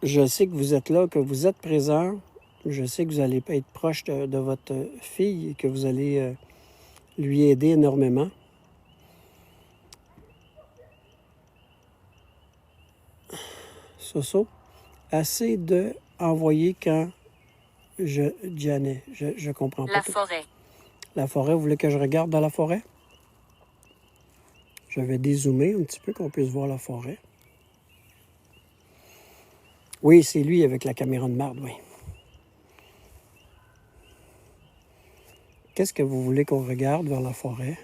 je sais que vous êtes là, que vous êtes présent, je sais que vous allez être proche de votre fille et que vous allez lui aider énormément. Soso, assez de envoyer quand Janet, je comprends pas. La forêt. La forêt, vous voulez que je regarde dans la forêt? Je vais dézoomer un petit peu qu'on puisse voir la forêt. Oui, c'est lui avec la caméra de marde, oui. Qu'est-ce que vous voulez qu'on regarde vers la forêt?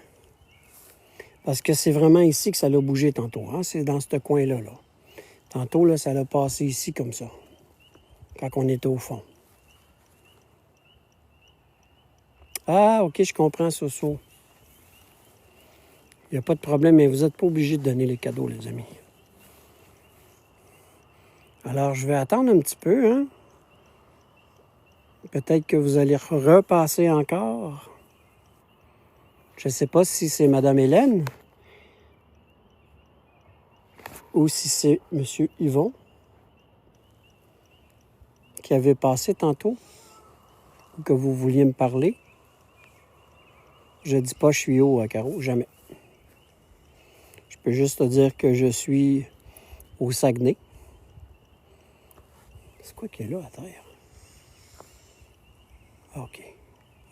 Parce que c'est vraiment ici que ça l'a bougé tantôt. Hein? C'est dans ce coin-là. Là. Tantôt, là, ça l'a passé ici comme ça. Quand on était au fond. Ah, OK, je comprends, Soso. Il n'y a pas de problème, mais vous n'êtes pas obligé de donner les cadeaux, les amis. Alors, je vais attendre un petit peu, hein? Peut-être que vous allez repasser encore. Je ne sais pas si c'est Madame Hélène ou si c'est Monsieur Yvon qui avait passé tantôt ou que vous vouliez me parler. Je ne dis pas je suis haut à Caro, jamais. Je peux juste te dire que je suis au Saguenay. C'est quoi qui est là à terre? OK.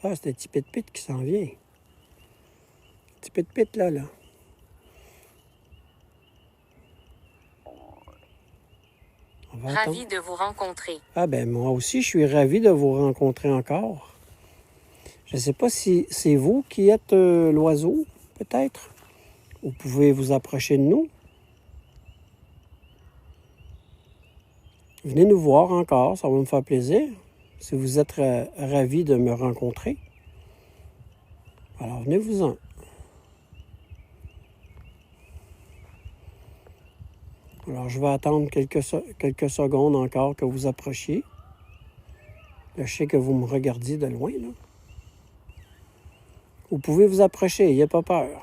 Ah, c'est un petit pit-pit qui s'en vient. Petit pit-pit là. On va attendre. Ravi de vous rencontrer. Ah ben moi aussi, je suis ravi de vous rencontrer encore. Je ne sais pas si c'est vous qui êtes l'oiseau, peut-être. Vous pouvez vous approcher de nous. Venez nous voir encore, ça va me faire plaisir. Si vous êtes ravis de me rencontrer. Alors, venez-vous-en. Alors, je vais attendre quelques secondes encore que vous approchiez. Là, je sais que vous me regardiez de loin, là. Vous pouvez vous approcher, n'ayez pas peur.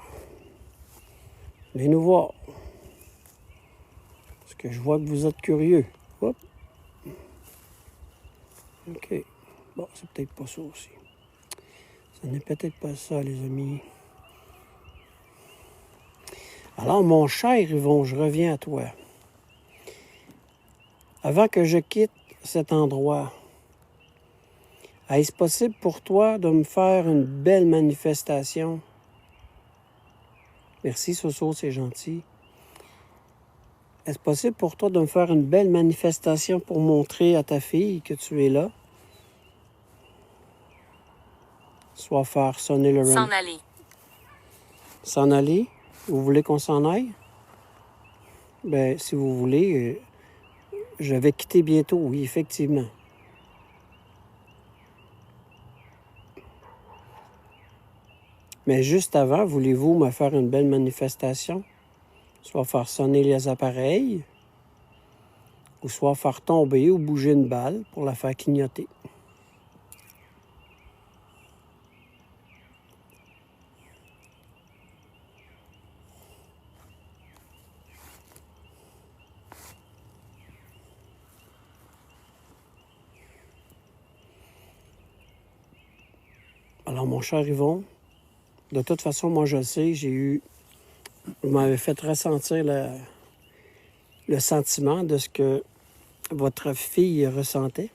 Venez nous voir. Parce que je vois que vous êtes curieux. Hop. OK. Bon, c'est peut-être pas ça aussi. Ce n'est peut-être pas ça, les amis. Alors, mon cher Yvon, je reviens à toi. Avant que je quitte cet endroit, est-ce possible pour toi de me faire une belle manifestation? Merci, Soso, c'est gentil. Est-ce possible pour toi de me faire une belle manifestation pour montrer à ta fille que tu es là? Soit faire sonner le S'en aller. S'en aller? Vous voulez qu'on s'en aille? Ben, si vous voulez, je vais quitter bientôt, oui, effectivement. Mais juste avant, voulez-vous me faire une belle manifestation? Soit faire sonner les appareils, ou soit faire tomber ou bouger une balle pour la faire clignoter. Alors, mon cher Yvon, de toute façon, moi, je le sais, vous m'avez fait ressentir le sentiment de ce que votre fille ressentait.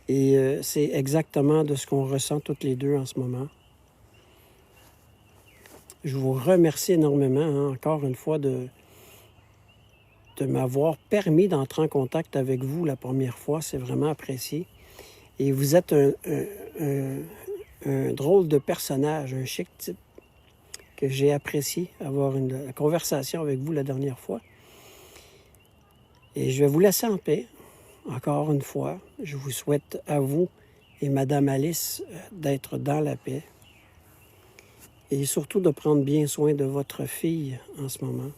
Et c'est exactement de ce qu'on ressent toutes les deux en ce moment. Je vous remercie énormément, hein, encore une fois, de m'avoir permis d'entrer en contact avec vous la première fois. C'est vraiment apprécié. Et vous êtes un drôle de personnage, un chic type que j'ai apprécié avoir une conversation avec vous la dernière fois. Et je vais vous laisser en paix, encore une fois. Je vous souhaite à vous et Madame Alice d'être dans la paix. Et surtout de prendre bien soin de votre fille en ce moment.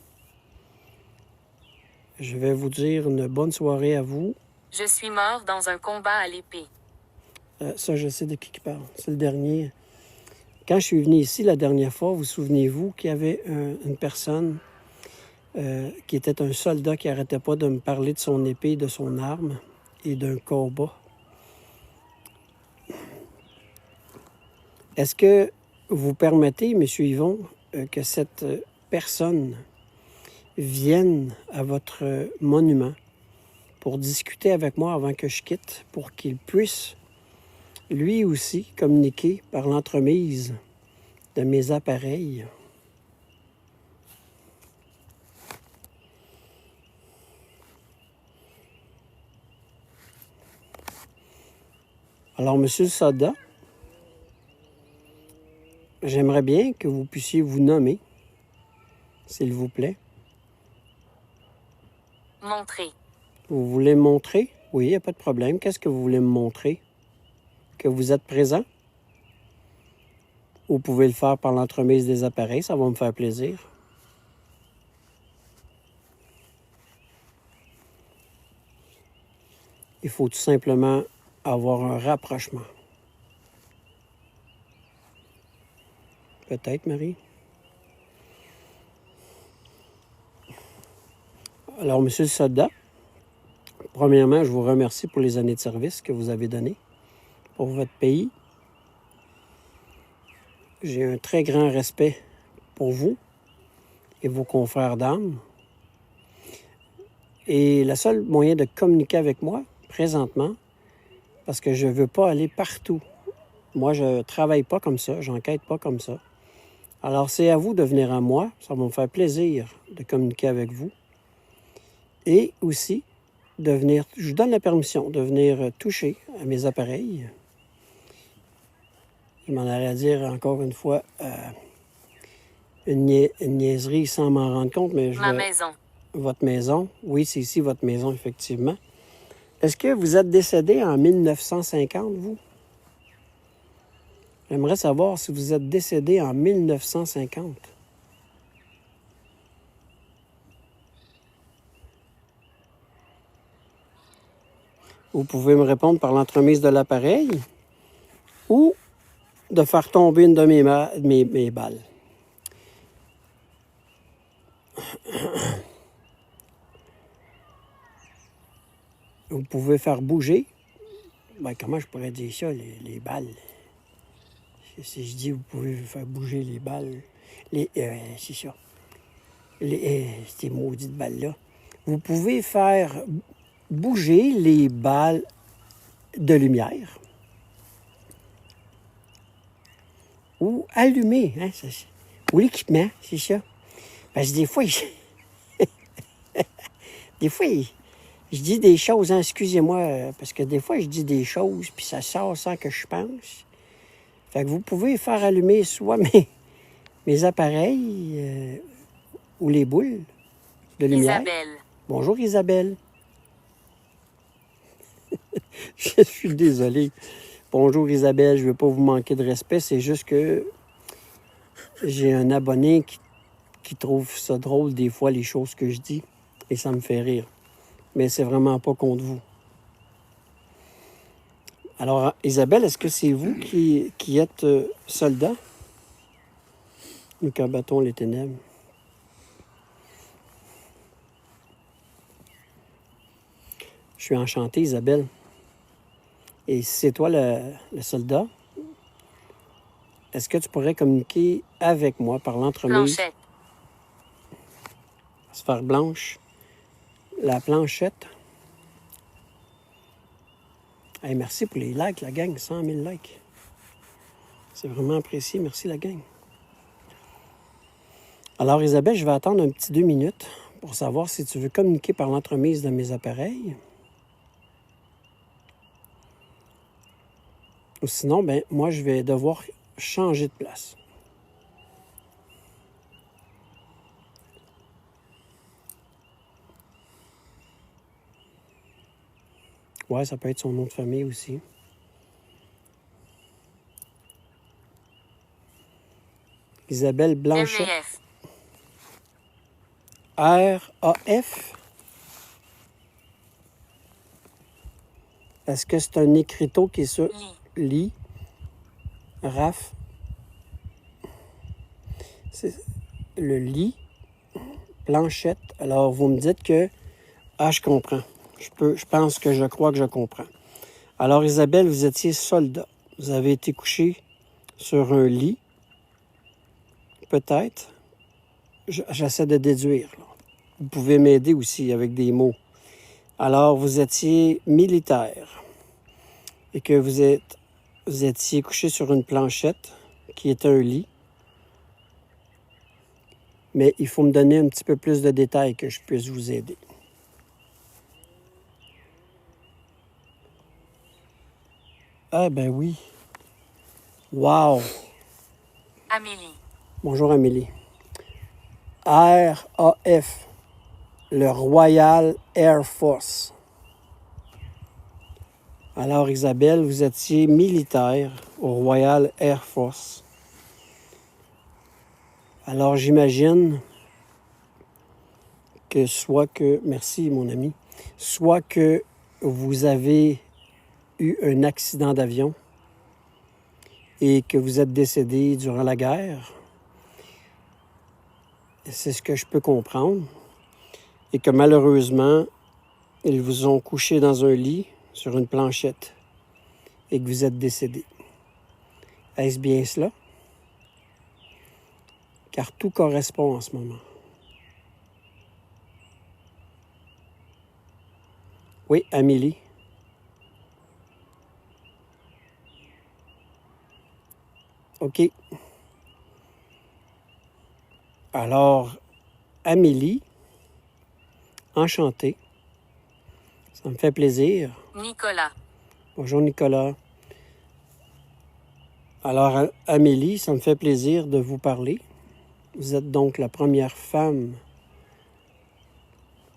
Je vais vous dire une bonne soirée à vous. Je suis mort dans un combat à l'épée. Ça, je sais de qui parle. C'est le dernier. Quand je suis venu ici la dernière fois, vous souvenez-vous qu'il y avait une personne qui était un soldat qui n'arrêtait pas de me parler de son épée, de son arme et d'un combat. Est-ce que vous permettez, M. Yvon, que cette personne vienne à votre monument pour discuter avec moi avant que je quitte, pour qu'il puisse, lui aussi, communiquer par l'entremise de mes appareils? Alors, Monsieur le soldat, j'aimerais bien que vous puissiez vous nommer, s'il vous plaît. Montrer. Vous voulez me montrer? Oui, il n'y a pas de problème. Qu'est-ce que vous voulez me montrer? Que vous êtes présent? Vous pouvez le faire par l'entremise des appareils, ça va me faire plaisir. Il faut tout simplement avoir un rapprochement. Peut-être, Marie? Alors, Monsieur le soldat, premièrement, je vous remercie pour les années de service que vous avez données pour votre pays. J'ai un très grand respect pour vous et vos confrères d'armes. Et le seul moyen de communiquer avec moi, présentement, parce que je ne veux pas aller partout. Moi, je ne travaille pas comme ça, j'enquête pas comme ça. Alors, c'est à vous de venir à moi. Ça va me faire plaisir de communiquer avec vous. Et aussi, je vous donne la permission de venir toucher à mes appareils. Je m'en allais dire encore une fois une niaiserie sans m'en rendre compte, mais Ma maison. Votre maison, oui, c'est ici votre maison, effectivement. Est-ce que vous êtes décédé en 1950, vous? J'aimerais savoir si vous êtes décédé en 1950. Vous pouvez me répondre par l'entremise de l'appareil ou de faire tomber une de mes balles. Vous pouvez faire bouger. Ben, comment je pourrais dire ça, les balles? Si je dis vous pouvez faire bouger les balles, c'est ça. Ces maudites balles-là. Vous pouvez faire bouger les balles de lumière ou allumer, hein, ou l'équipement, c'est ça. Parce que des fois, je dis des choses, hein, excusez-moi, parce que des fois, je dis des choses, puis ça sort sans que je pense. Fait que vous pouvez faire allumer soit mes appareils ou les boules de lumière. Isabelle. Bonjour Isabelle. Je suis désolé. Bonjour Isabelle, je ne veux pas vous manquer de respect, c'est juste que j'ai un abonné qui trouve ça drôle des fois les choses que je dis et ça me fait rire. Mais c'est vraiment pas contre vous. Alors Isabelle, est-ce que c'est vous qui êtes soldat? Nous combattons les ténèbres. Je suis enchanté, Isabelle. Et si c'est toi le soldat, est-ce que tu pourrais communiquer avec moi par l'entremise? Planchette. Sphère blanche. La planchette. Hey, merci pour les likes, la gang. 100 000 likes. C'est vraiment apprécié. Merci, la gang. Alors, Isabelle, je vais attendre un petit 2 minutes pour savoir si tu veux communiquer par l'entremise de mes appareils. Ou sinon, ben moi, je vais devoir changer de place. Ouais, ça peut être son nom de famille aussi. Isabelle Blanchet. MVF. R-A-F. Est-ce que c'est un écriteau qui est sur lit? Raf. C'est le lit. Planchette. Alors, vous me dites que... Ah, je comprends. Je crois que je comprends. Alors, Isabelle, vous étiez soldat. Vous avez été couché sur un lit. Peut-être. J'essaie de déduire, là. Vous pouvez m'aider aussi avec des mots. Alors, vous étiez militaire et que vous étiez couché sur une planchette qui est un lit. Mais il faut me donner un petit peu plus de détails que je puisse vous aider. Ah, ben oui. Wow! Amélie. Bonjour, Amélie. RAF, le Royal Air Force. Alors, Isabelle, vous étiez militaire au Royal Air Force. Alors, j'imagine que merci, mon ami, soit que vous avez eu un accident d'avion et que vous êtes décédé durant la guerre. C'est ce que je peux comprendre. Et que malheureusement, ils vous ont couché dans un lit sur une planchette et que vous êtes décédé. Est-ce bien cela? Car tout correspond en ce moment. Oui, Amélie. OK. Alors, Amélie, Enchanté. Ça me fait plaisir. Nicolas. Bonjour Nicolas. Alors Amélie, ça me fait plaisir de vous parler. Vous êtes donc la première femme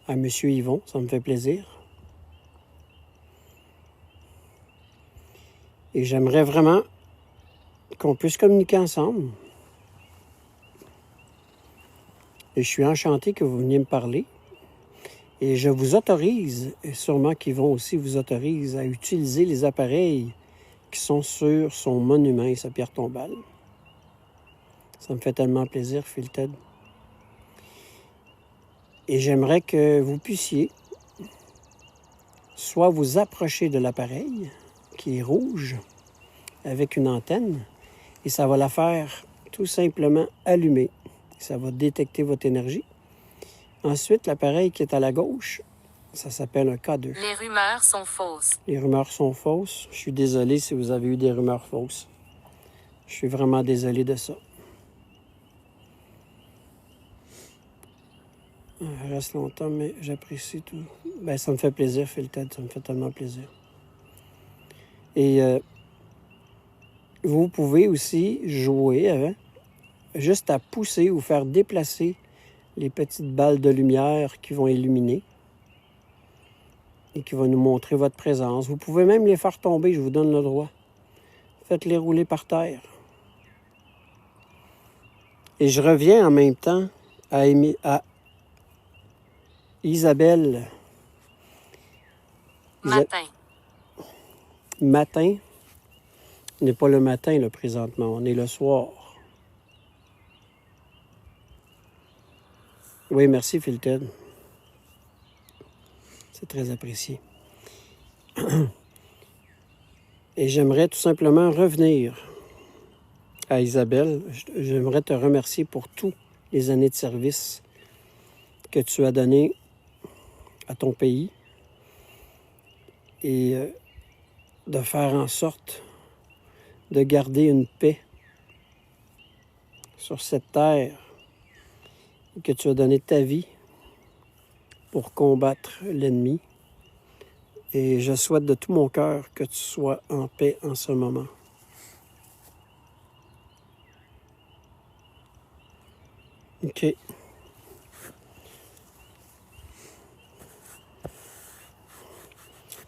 à M. Yvon, ça me fait plaisir. Et j'aimerais vraiment qu'on puisse communiquer ensemble. Et je suis enchanté que vous veniez me parler. Et je vous autorise, et sûrement qu'Yvon aussi vous autorise, à utiliser les appareils qui sont sur son monument et sa pierre tombale. Ça me fait tellement plaisir, Phil Ted. Et j'aimerais que vous puissiez soit vous approcher de l'appareil, qui est rouge, avec une antenne, et ça va la faire tout simplement allumer. Ça va détecter votre énergie. Ensuite, l'appareil qui est à la gauche, ça s'appelle un K2. Les rumeurs sont fausses. Les rumeurs sont fausses. Je suis désolé si vous avez eu des rumeurs fausses. Je suis vraiment désolé de ça. Il reste longtemps, mais j'apprécie tout. Ben, ça me fait plaisir, Phil Ted. Ça me fait tellement plaisir. Et vous pouvez aussi jouer avec, juste à pousser ou faire déplacer les petites balles de lumière qui vont illuminer et qui vont nous montrer votre présence. Vous pouvez même les faire tomber, je vous donne le droit. Faites-les rouler par terre. Et je reviens en même temps à Isabelle. Matin. Matin. On n'est pas le matin, là, présentement. On est le soir. Oui, merci, Phil Ted. C'est très apprécié. Et j'aimerais tout simplement revenir à Isabelle. J'aimerais te remercier pour toutes les années de service que tu as données à ton pays et de faire en sorte de garder une paix sur cette terre et que tu as donné ta vie pour combattre l'ennemi. Et je souhaite de tout mon cœur que tu sois en paix en ce moment. OK.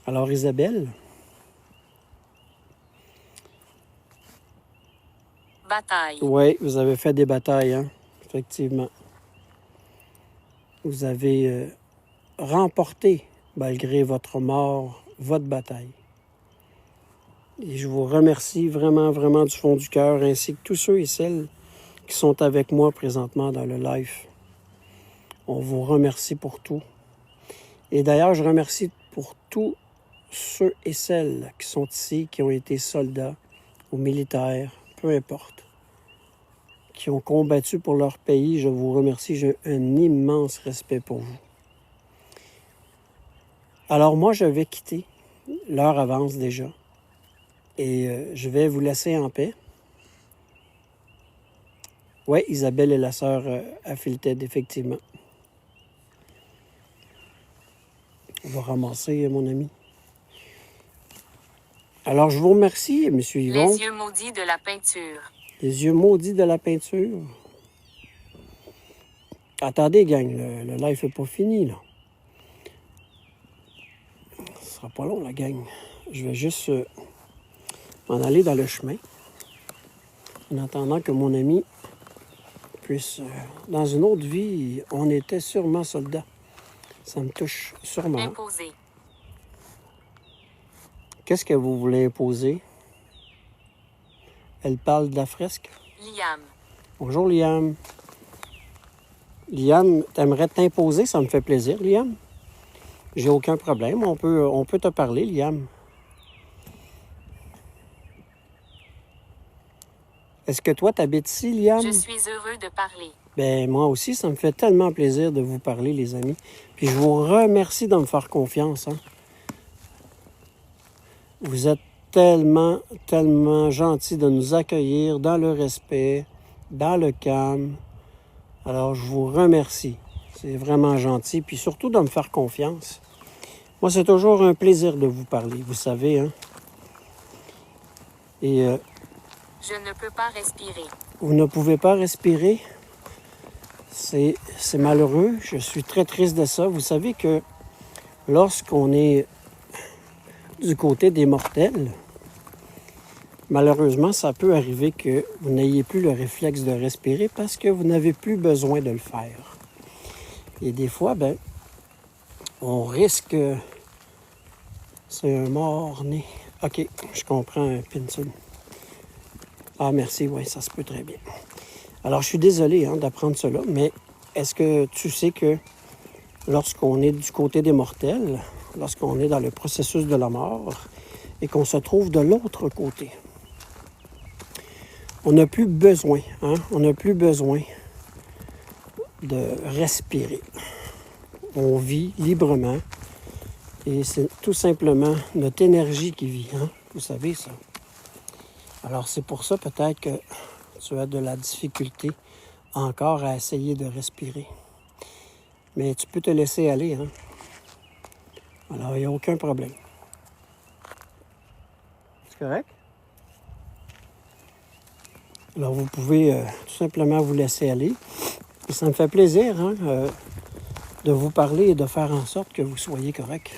Alors Isabelle, Bataille. oui, vous avez fait des batailles, hein? Effectivement. Vous avez remporté, malgré votre mort, votre bataille. Et je vous remercie vraiment, vraiment du fond du cœur, ainsi que tous ceux et celles qui sont avec moi présentement dans le live. On vous remercie pour tout. Et d'ailleurs, je remercie pour tous ceux et celles qui sont ici, qui ont été soldats ou militaires, peu importe, qui ont combattu pour leur pays. Je vous remercie, j'ai un immense respect pour vous. Alors moi, je vais quitter. L'heure avance déjà. Et je vais vous laisser en paix. Oui, Isabelle est la sœur à Phil Ted, effectivement. On va ramasser, mon ami. Alors, je vous remercie, M. Yvon. Les yeux maudits de la peinture. Les yeux maudits de la peinture. Attendez, gang, le live n'est pas fini, là. Ce sera pas long, la gang. Je vais juste m'en aller dans le chemin. En attendant que mon ami puisse... dans une autre vie, on était sûrement soldats. Ça me touche sûrement. Imposé. Qu'est-ce que vous voulez imposer? Elle parle de la fresque. Liam. Bonjour, Liam. Liam, t'aimerais t'imposer? Ça me fait plaisir, Liam. J'ai aucun problème. On peut te parler, Liam. Est-ce que toi, t'habites ici, Liam? Je suis heureux de parler. Ben moi aussi, ça me fait tellement plaisir de vous parler, les amis. Puis je vous remercie de me faire confiance, hein. Vous êtes tellement, tellement gentils de nous accueillir dans le respect, dans le calme. Alors, je vous remercie. C'est vraiment gentil. Puis surtout de me faire confiance. Moi, c'est toujours un plaisir de vous parler, vous savez, hein. Et Je ne peux pas respirer. vous ne pouvez pas respirer. C'est malheureux. Je suis très triste de ça. Vous savez que lorsqu'on est du côté des mortels, malheureusement, ça peut arriver que vous n'ayez plus le réflexe de respirer parce que vous n'avez plus besoin de le faire. Et des fois, ben, on risque... C'est un mort-né. OK, je comprends un pinceau. Ah, merci, oui, ça se peut très bien. Alors, je suis désolé hein, d'apprendre cela, mais est-ce que tu sais que lorsqu'on est du côté des mortels, lorsqu'on est dans le processus de la mort et qu'on se trouve de l'autre côté, on n'a plus besoin, hein, on n'a plus besoin de respirer. On vit librement et c'est tout simplement notre énergie qui vit, hein, vous savez ça. Alors c'est pour ça peut-être que tu as de la difficulté encore à essayer de respirer. Mais tu peux te laisser aller, hein. Alors il n'y a aucun problème. C'est correct? Alors vous pouvez tout simplement vous laisser aller. Et ça me fait plaisir hein, de vous parler et de faire en sorte que vous soyez correct.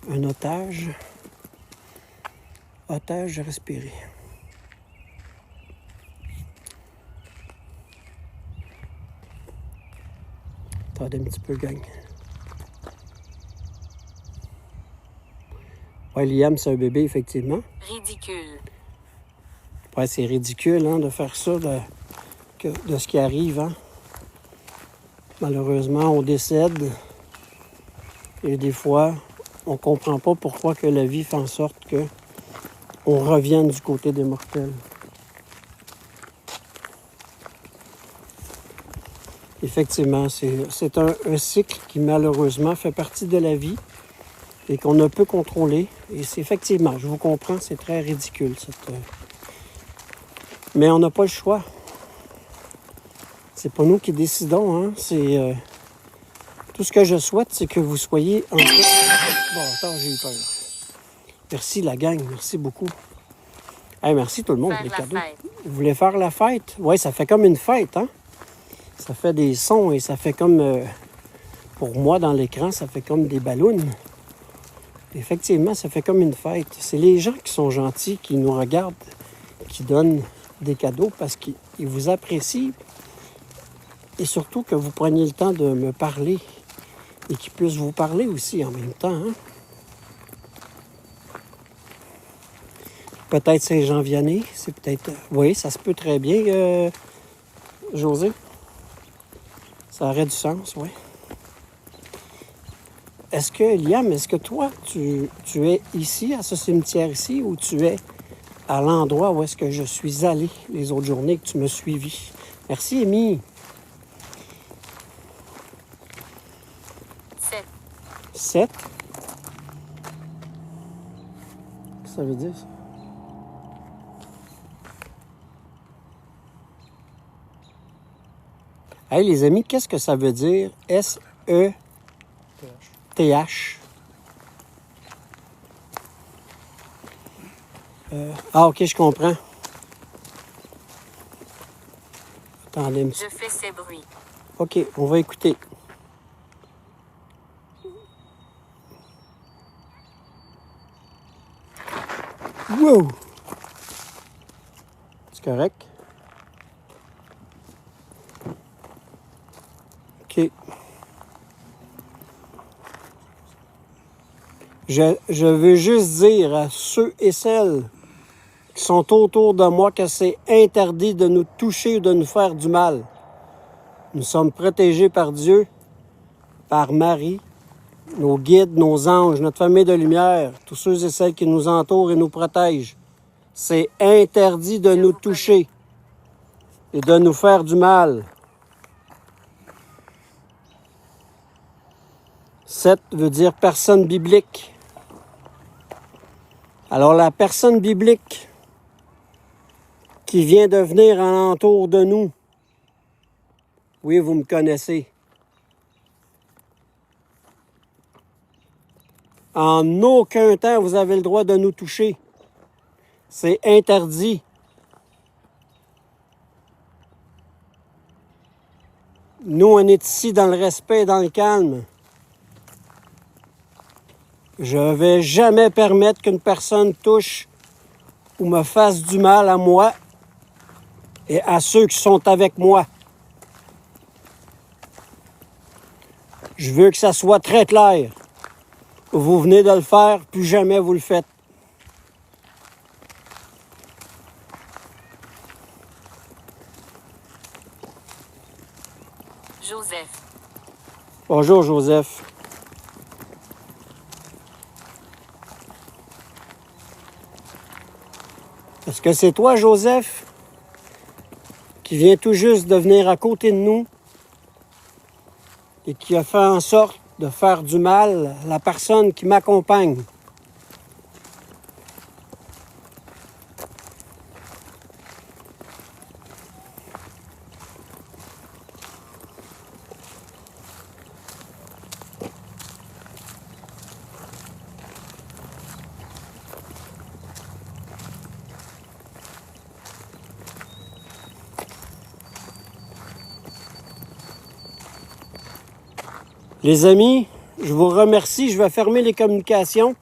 Un otage respiré. Attendez un petit peu, gang. Ouais, Liam, c'est un bébé, effectivement. Ridicule. Ouais, c'est ridicule hein, de faire ça, de ce qui arrive. Hein. Malheureusement, on décède. Et des fois, on ne comprend pas pourquoi que la vie fait en sorte qu'on revienne du côté des mortels. Effectivement, c'est un cycle qui malheureusement fait partie de la vie et qu'on ne peut contrôler. Et c'est effectivement, je vous comprends, c'est très ridicule. Mais on n'a pas le choix. C'est pas nous qui décidons. Hein? C'est tout ce que je souhaite, c'est que vous soyez en paix. Bon, attends, j'ai eu peur. Merci la gang, merci beaucoup. Hey, merci tout le monde pour les cadeaux. Vous voulez faire la fête? Oui, ça fait comme une fête, hein? Ça fait des sons et ça fait comme, pour moi dans l'écran, ça fait comme des ballons. Effectivement, ça fait comme une fête. C'est les gens qui sont gentils, qui nous regardent, qui donnent des cadeaux parce qu'ils vous apprécient. Et surtout que vous preniez le temps de me parler et qu'ils puissent vous parler aussi en même temps. Hein? Peut-être Saint-Jean Vianney, c'est peut-être... Oui, ça se peut très bien, José. Ça aurait du sens, oui. Est-ce que, Liam, est-ce que toi, tu es ici, à ce cimetière ici, ou tu es à l'endroit où est-ce que je suis allé les autres journées que tu me suivis? Merci, Amy. 7. 7? Qu'est-ce que ça veut dire, ça? Hey, les amis, qu'est-ce que ça veut dire? S-E-T-H. Ah, OK, je comprends. Attendez un petit peu. Je fais ces bruits. OK, on va écouter. Wow! C'est correct? OK. Je veux juste dire à ceux et celles qui sont autour de moi que c'est interdit de nous toucher ou de nous faire du mal. Nous sommes protégés par Dieu, par Marie, nos guides, nos anges, notre famille de lumière, tous ceux et celles qui nous entourent et nous protègent. C'est interdit de nous toucher et de nous faire du mal. 7 veut dire personne biblique. Alors la personne biblique qui vient de venir alentour de nous, oui, vous me connaissez, En aucun temps, vous avez le droit de nous toucher. C'est interdit. Nous, on est ici dans le respect et dans le calme. Je ne vais jamais permettre qu'une personne touche ou me fasse du mal à moi et à ceux qui sont avec moi. Je veux que ça soit très clair. Vous venez de le faire, plus jamais vous le faites. Joseph. Bonjour, Joseph. Est-ce que c'est toi, Joseph, qui vient tout juste de venir à côté de nous et qui a fait en sorte de faire du mal à la personne qui m'accompagne? Les amis, je vous remercie. Je vais fermer les communications.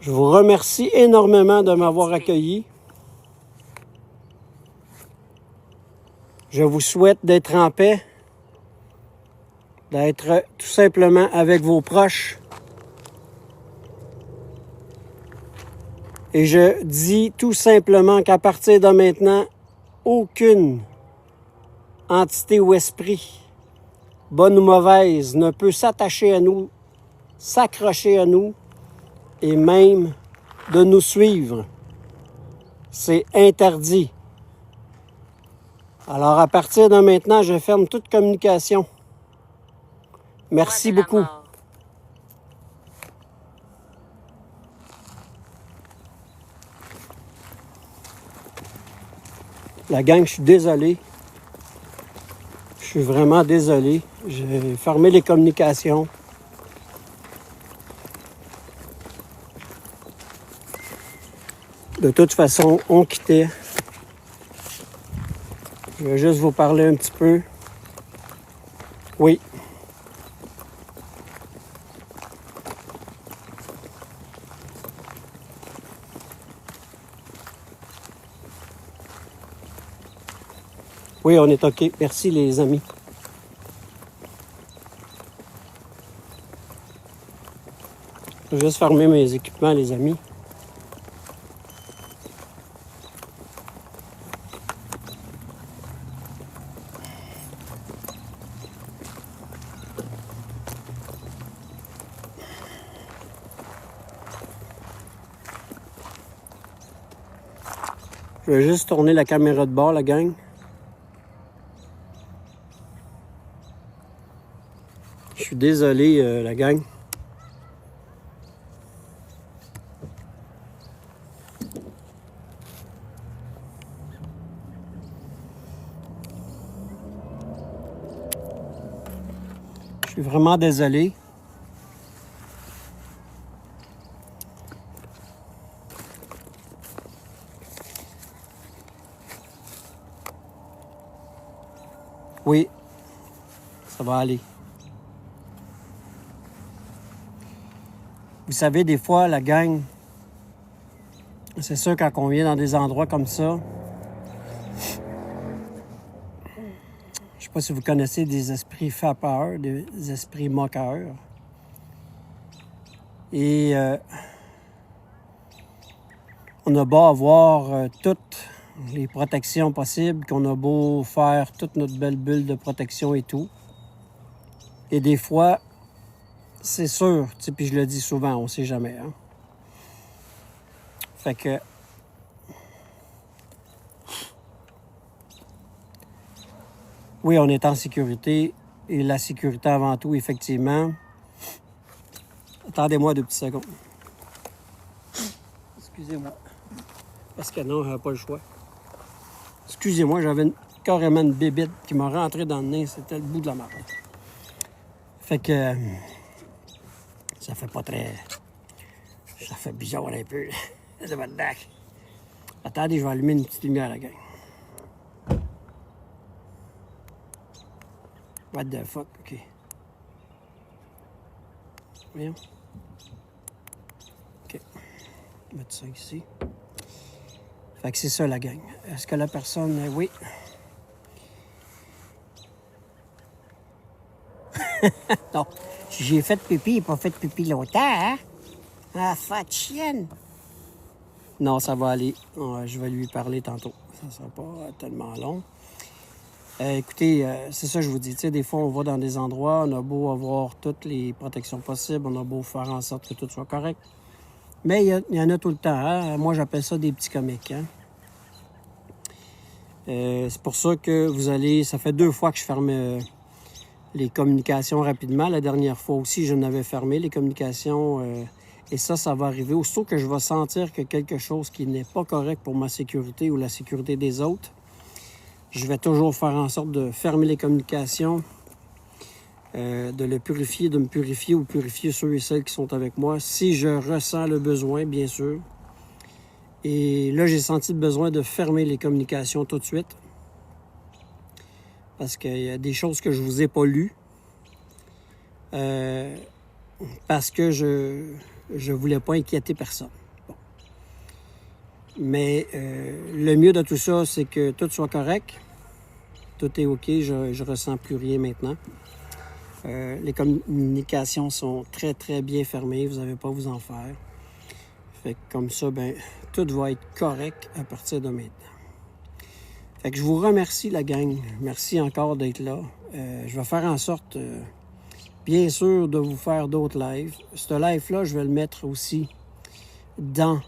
Je vous remercie énormément de m'avoir accueilli. Je vous souhaite d'être en paix, d'être tout simplement avec vos proches. Et je dis tout simplement qu'à partir de maintenant, aucune entité ou esprit, bonne ou mauvaise, ne peut s'attacher à nous, s'accrocher à nous et même de nous suivre. C'est interdit. Alors, à partir de maintenant, je ferme toute communication. Merci Roi de la beaucoup. mort. La gang, je suis désolé. Je suis vraiment désolé. J'ai fermé les communications. De toute façon, on quittait. Je vais juste vous parler un petit peu. Oui. Oui, on est OK. Merci, les amis. Je vais juste fermer mes équipements, les amis. Je vais juste tourner la caméra de bord, la gang. Je suis désolé, la gang. Je suis vraiment désolé. Oui, ça va aller. Vous savez, des fois, la gang, c'est sûr, quand on vient dans des endroits comme ça, je sais pas si vous connaissez des esprits fapeurs, des esprits moqueurs. Et on a beau avoir toutes les protections possibles, qu'on a beau faire toute notre belle bulle de protection et tout. Et des fois, c'est sûr, tu sais, puis je le dis souvent, on sait jamais, hein. Fait que oui, on est en sécurité et la sécurité avant tout, effectivement. Attendez-moi 2 petites secondes. Excusez-moi. Parce que non, j'avais pas le choix. Excusez-moi, j'avais carrément une bébite qui m'a rentré dans le nez. C'était le bout de la marde. Fait que ça fait pas très... Ça fait bizarre un peu. C'est pas de dac. Attendez, je vais allumer une petite lumière, la gang. What the fuck? OK. Voyons. OK. On va mettre ça ici. Fait que c'est ça, la gang. Est-ce que la personne... Oui. Non. J'ai fait pipi, pas fait pipi longtemps, hein? Ah, fat chienne! Non, ça va aller. Je vais lui parler tantôt. Ça ne sera pas tellement long. Écoutez, c'est ça que je vous dis. Tu sais, des fois, on va dans des endroits, on a beau avoir toutes les protections possibles, on a beau faire en sorte que tout soit correct. Mais il y en a tout le temps. Hein? Moi, j'appelle ça des petits comiques. Hein? C'est pour ça que vous allez... Ça fait 2 fois que je ferme les communications rapidement. La dernière fois aussi, je n'avais fermé les communications... Et ça va arriver. Aussitôt que je vais sentir que quelque chose qui n'est pas correct pour ma sécurité ou la sécurité des autres, je vais toujours faire en sorte de fermer les communications, de le purifier, de me purifier ou purifier ceux et celles qui sont avec moi, si je ressens le besoin, bien sûr. Et là, j'ai senti le besoin de fermer les communications tout de suite. Parce qu'il y a des choses que je ne vous ai pas lues. Parce que je voulais pas inquiéter personne. Bon. Mais le mieux de tout ça, c'est que tout soit correct. Tout est OK. Je ressens plus rien maintenant. Les communications sont très, très bien fermées. Vous n'avez pas à vous en faire. Fait que comme ça, ben, tout va être correct à partir de maintenant. Fait que je vous remercie, la gang. Merci encore d'être là. Je vais faire en sorte... bien sûr, de vous faire d'autres lives. Ce live-là, je vais le mettre aussi dans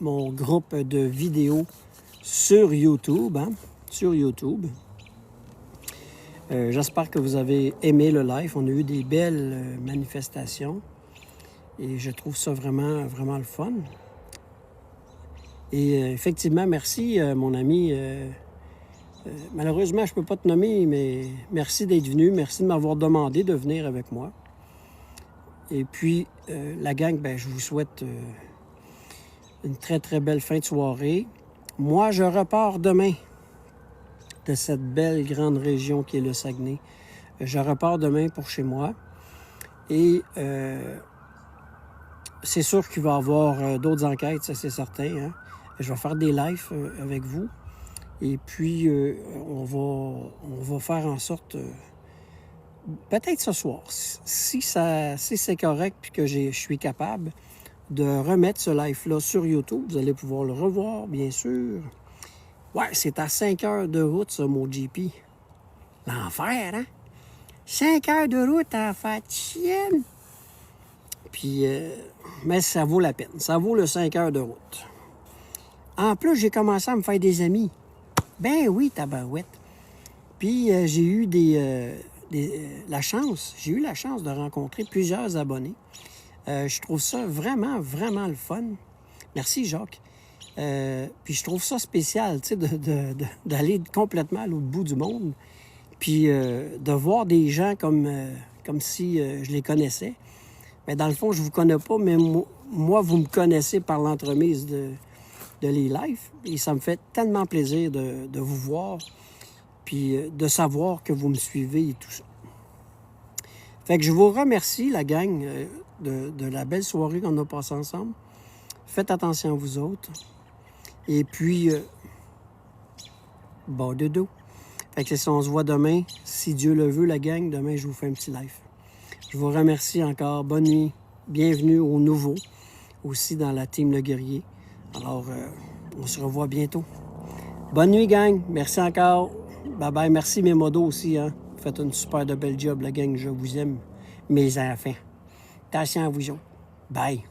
mon groupe de vidéos sur YouTube. Hein? Sur YouTube. J'espère que vous avez aimé le live. On a eu des belles manifestations. Et je trouve ça vraiment, vraiment le fun. Et effectivement, merci, mon ami... malheureusement, je ne peux pas te nommer, mais merci d'être venu. Merci de m'avoir demandé de venir avec moi. Et puis, la gang, ben, je vous souhaite une très, très belle fin de soirée. Moi, je repars demain de cette belle grande région qui est le Saguenay. Je repars demain pour chez moi. Et c'est sûr qu'il va y avoir d'autres enquêtes, ça c'est certain. Hein? Je vais faire des lives avec vous. Et puis, on va faire en sorte, peut-être ce soir, si c'est correct puis que je suis capable de remettre ce live-là sur YouTube, vous allez pouvoir le revoir, bien sûr. Ouais, c'est à 5 heures de route, ça, mon GP. L'enfer, hein? 5 heures de route en fait chienne. Puis, mais ça vaut la peine. Ça vaut le 5 heures de route. En plus, j'ai commencé à me faire des amis. Ben oui, tabarouette. Puis j'ai eu la chance de rencontrer plusieurs abonnés. Je trouve ça vraiment, vraiment le fun. Merci, Jacques. Puis je trouve ça spécial, tu sais, d'aller complètement à l'autre bout du monde. Puis de voir des gens comme si je les connaissais. Mais dans le fond, je vous connais pas, mais moi, vous me connaissez par l'entremise de les lives. Et ça me fait tellement plaisir de vous voir, puis de savoir que vous me suivez et tout ça. Fait que je vous remercie, la gang, de la belle soirée qu'on a passée ensemble. Faites attention à vous autres. Et puis, bon dodo. Fait que si on se voit demain, si Dieu le veut, la gang, demain, je vous fais un petit live. Je vous remercie encore. Bonne nuit. Bienvenue aux nouveaux, aussi dans la team Le Guerrier. Alors, on se revoit bientôt. Bonne nuit, gang. Merci encore. Bye-bye. Merci, mes modos aussi. Hein. Vous faites une super de belle job, la gang. Je vous aime, mes enfants. Attention à vous autres. Bye.